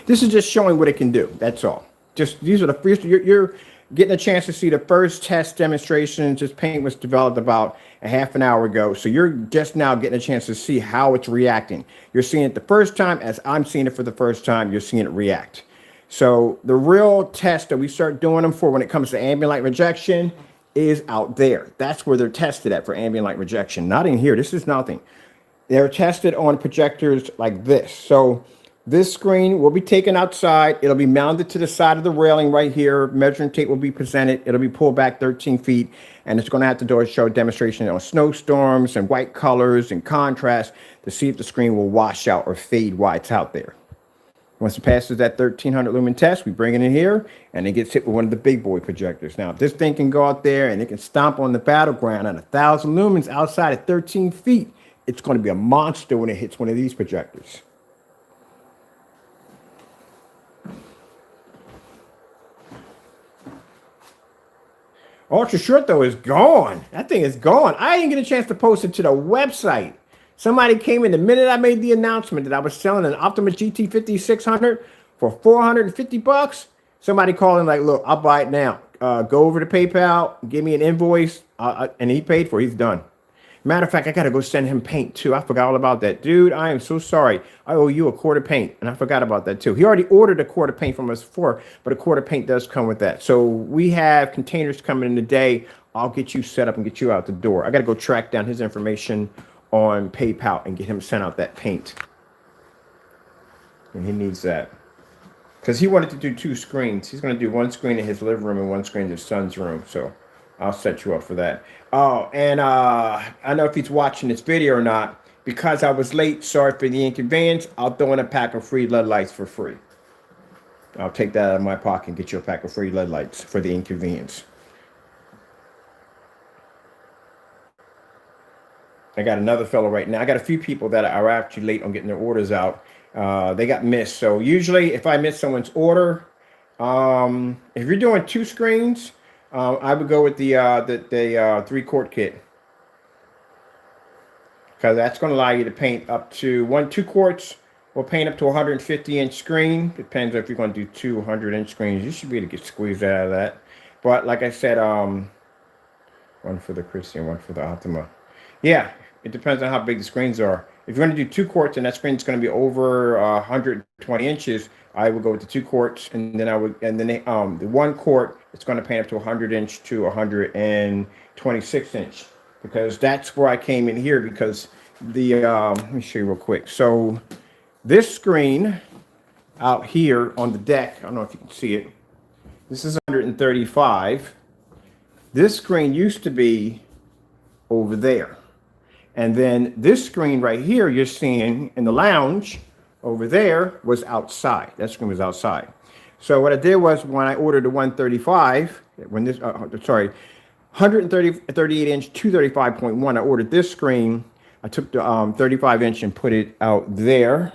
This is just showing what it can do. That's all. Just these are the first. You're getting a chance to see the first test demonstrations. This paint was developed about a half an hour ago, so you're just now getting a chance to see how it's reacting. You're seeing it the first time as I'm seeing it for the first time. You're seeing it react. So the real test that we start doing them for when it comes to ambient light rejection is out there. That's where they're tested at for ambient light rejection. Not in here. This is nothing. They're tested on projectors like this. So this screen will be taken outside. It'll be mounted to the side of the railing right here. Measuring tape will be presented. It'll be pulled back 13 feet. And it's going to have to do a show demonstration on snowstorms and white colors and contrast to see if the screen will wash out or fade while it's out there. Once it passes that 1300 lumen test, we bring it in here and it gets hit with one of the big boy projectors. Now, if this thing can go out there and it can stomp on the battleground at 1,000 lumens outside at 13 feet, it's going to be a monster when it hits one of these projectors. Ultra short though is gone. That thing is gone. I didn't get a chance to post it to the website. Somebody came in the minute I made the announcement that I was selling an Optima GT 5600 for $450. Somebody called in like, look, I'll buy it now. Go over to PayPal, give me an invoice, and he paid for it. He's done. Matter of fact, I got to go send him paint too. I forgot all about that. Dude, I am so sorry. I owe you a quart of paint, and I forgot about that too. He already ordered a quart of paint from us before, but a quart of paint does come with that. So we have containers coming in today. I'll get you set up and get you out the door. I got to go track down his information on PayPal and get him sent out that paint. And he needs that. Because he wanted to do 2 screens. He's going to do 1 screen in his living room and 1 screen in his son's room. So I'll set you up for that. Oh, and I don't know if he's watching this video or not. Because I was late, sorry for the inconvenience. I'll throw in a pack of free LED lights for free. I'll take that out of my pocket and get you a pack of free LED lights for the inconvenience. I got another fellow right now. I got a few people that are actually late on getting their orders out. They got missed. So usually if I miss someone's order, if you're doing 2 screens, I would go with the 3-quart kit, because that's going to allow you to paint up to 2 quarts. Will paint up to 150-inch screen. Depends if you're going to do 200-inch screens. You should be able to get squeezed out of that. But like I said, one for the Christian, one for the Optima. Yeah, it depends on how big the screens are. If you're going to do 2 quarts and that screen is going to be over 120 inches, I would go with the 2 quarts, and then the 1 quart, it's going to paint up to 100-inch to 126-inch, because that's where I came in here. Because the let me show you real quick. So this screen out here on the deck, I don't know if you can see it. This is 135. This screen used to be over there. And then this screen right here you're seeing in the lounge over there was outside. That screen was outside. So what I did was, when I ordered the 135, when this, 138-inch 235.1, I ordered this screen. I took the 35-inch and put it out there.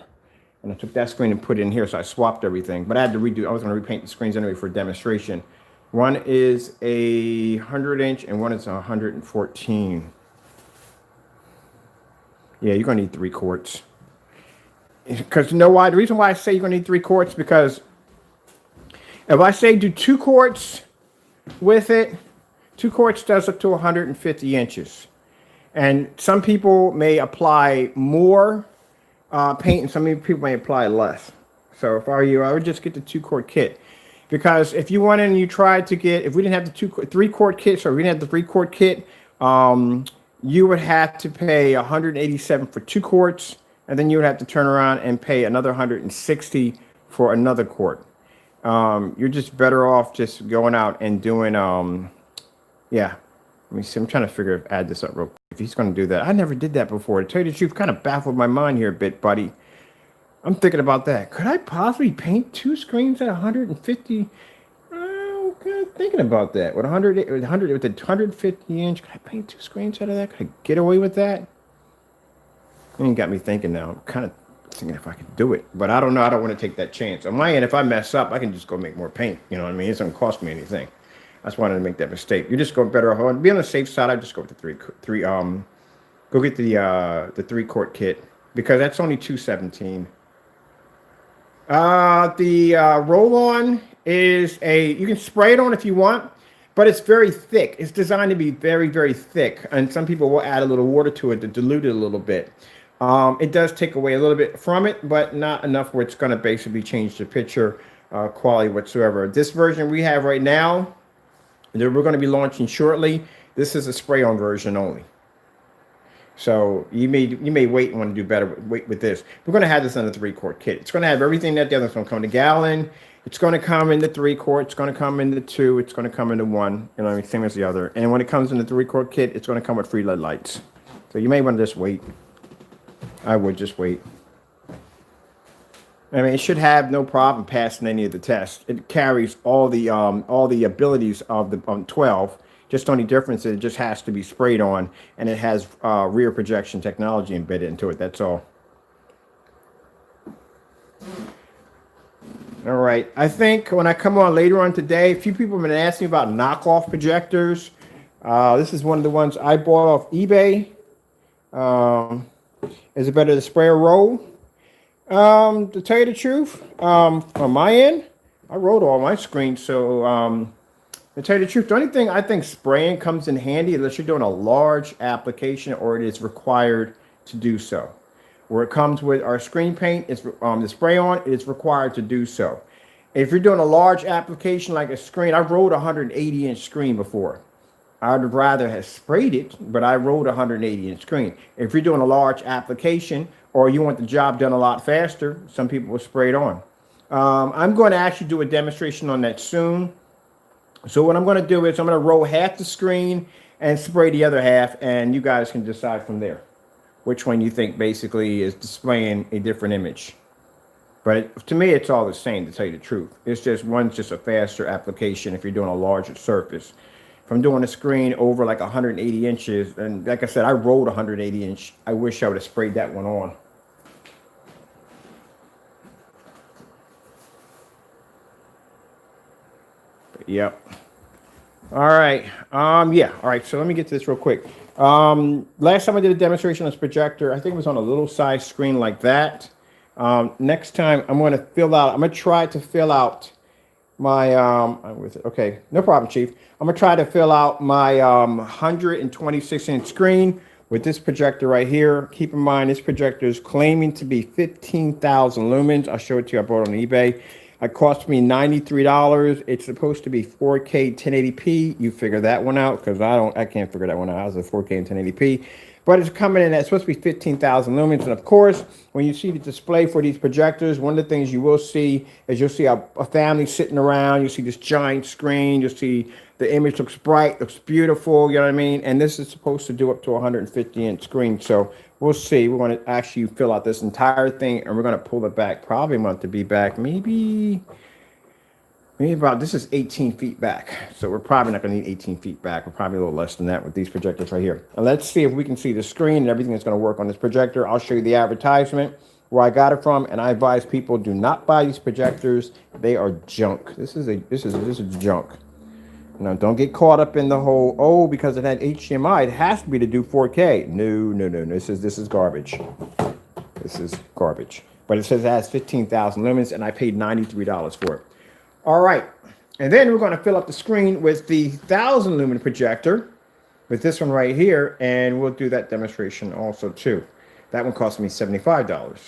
And I took that screen and put it in here, so I swapped everything. But I had to redo, I was going to repaint the screens anyway for a demonstration. One is a 100-inch and one is a 114. Yeah, you're going to need 3 quarts. Because you know why? The reason why I say you're going to need 3 quarts, because if I say do 2 quarts with it, 2 quarts does up to 150 inches. And some people may apply more paint, and some people may apply less. So if I were you, I would just get the 2-quart kit. Because if you went in and you tried to get, if we didn't have the 3-quart kit, so we didn't have the 3-quart kit, you would have to pay $187 for 2 quarts, and then you would have to turn around and pay another $160 for another quart. You're just better off just going out and doing, yeah. Let me see. I'm trying to add this up real quick. If he's going to do that, I never did that before. To tell you the truth, kind of baffled my mind here a bit, buddy. I'm thinking about that. Could I possibly paint 2 screens at 150? Thinking about that. With 150-inch, could I paint 2 screens out of that? Could I get away with that? You got me thinking now. I'm kind of thinking if I could do it, but I don't know. I don't want to take that chance. On my end, if I mess up, I can just go make more paint. You know what I mean? It doesn't cost me anything. I just wanted to make that mistake. You just go better off. Be on the safe side. I just go with the go get the 3-quart kit, because that's only $217. The roll-on is you can spray it on if you want, but it's very thick. It's designed to be very, very thick, and some people will add a little water to it to dilute it a little bit. It does take away a little bit from it, but not enough where it's going to basically change the picture quality whatsoever. This version we have right now, that we're going to be launching shortly, this is a spray-on version only. So you may wait and want to do better with this. We're going to have this in a 3-quart kit. It's going to have everything that the other's going to come in a gallon. It's going to come in the 3-quart. It's going to come in the 2. It's going to come in the 1. You know, same as the other. And when it comes in the 3-quart kit, it's going to come with free LED lights. So you may want to just wait. I would just wait. I mean, it should have no problem passing any of the tests. It carries all the abilities of the 12. Just the only difference is it just has to be sprayed on, and it has rear projection technology embedded into it. That's all. All right. I think when I come on later on today, a few people have been asking me about knockoff projectors. This is one of the ones I bought off eBay. Is it better to spray or roll? To tell you the truth, on my end, I wrote all my screens, so to tell you the truth, the only thing I think spraying comes in handy unless you're doing a large application or it is required to do so. Where it comes with our screen paint, it's the spray on, it's required to do so. If you're doing a large application like a screen, I wrote a 180-inch screen before. I'd rather have sprayed it, but I wrote a 180-inch screen. If you're doing a large application or you want the job done a lot faster, some people will spray it on. I'm going to actually do a demonstration on that soon. So what I'm going to do is I'm going to roll half the screen and spray the other half, and you guys can decide from there which one you think basically is displaying a different image. But to me, it's all the same, to tell you the truth. It's just one's just a faster application if you're doing a larger surface. If I'm doing a screen over like 180 inches, and like I said, I rolled 180 inch. I wish I would have sprayed that one on. But, yep. All right. Yeah. All right. So let me get to this real quick. Last time I did a demonstration on this projector, I think it was on a little size screen like that. Next time I'm going to try to fill out my, okay, no problem, Chief. I'm going to try to fill out my 126 inch screen with this projector right here. Keep in mind, this projector is claiming to be 15,000 lumens. I'll show it to you. I bought it on eBay. It cost me $93. It's supposed to be 4K 1080p. You figure that one out, because I can't figure that one out. I was at 4K and 1080p. But it's coming in at, it's supposed to be 15,000 lumens. And of course, when you see the display for these projectors, one of the things you will see is you'll see a family sitting around. You see this giant screen. You'll see the image looks bright, looks beautiful. You know what I mean? And this is supposed to do up to 150 inch screen. So we'll see. We're going to actually fill out this entire thing, and we're going to pull it back. Probably want to be back maybe about, this is 18 feet back. So we're probably not going to need 18 feet back. We're probably a little less than that with these projectors right here. And let's see if we can see the screen and everything that's going to work on this projector. I'll show you the advertisement, where I got it from, and I advise people, do not buy these projectors. They are junk. This is junk. Now, don't get caught up in the whole, oh, because it had HDMI, it has to be to do 4K. No. This is garbage. This is garbage. But it says it has 15,000 lumens, and I paid $93 for it. All right. And then we're going to fill up the screen with the 1,000 lumen projector, with this one right here, and we'll do that demonstration also too. That one cost me $75.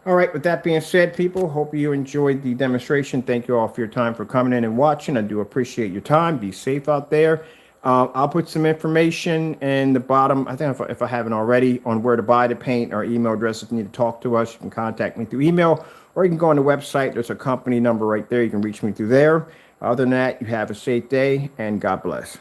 All right, with that being said, people, hope you enjoyed the demonstration. Thank you all for your time, for coming in and watching. I do appreciate your time. Be safe out there. I'll put some information in the bottom, I think if I haven't already, on where to buy the paint, our email address. If you need to talk to us, you can contact me through email, or you can go on the website. There's a company number right there. You can reach me through there. Other than that, you have a safe day, and God bless.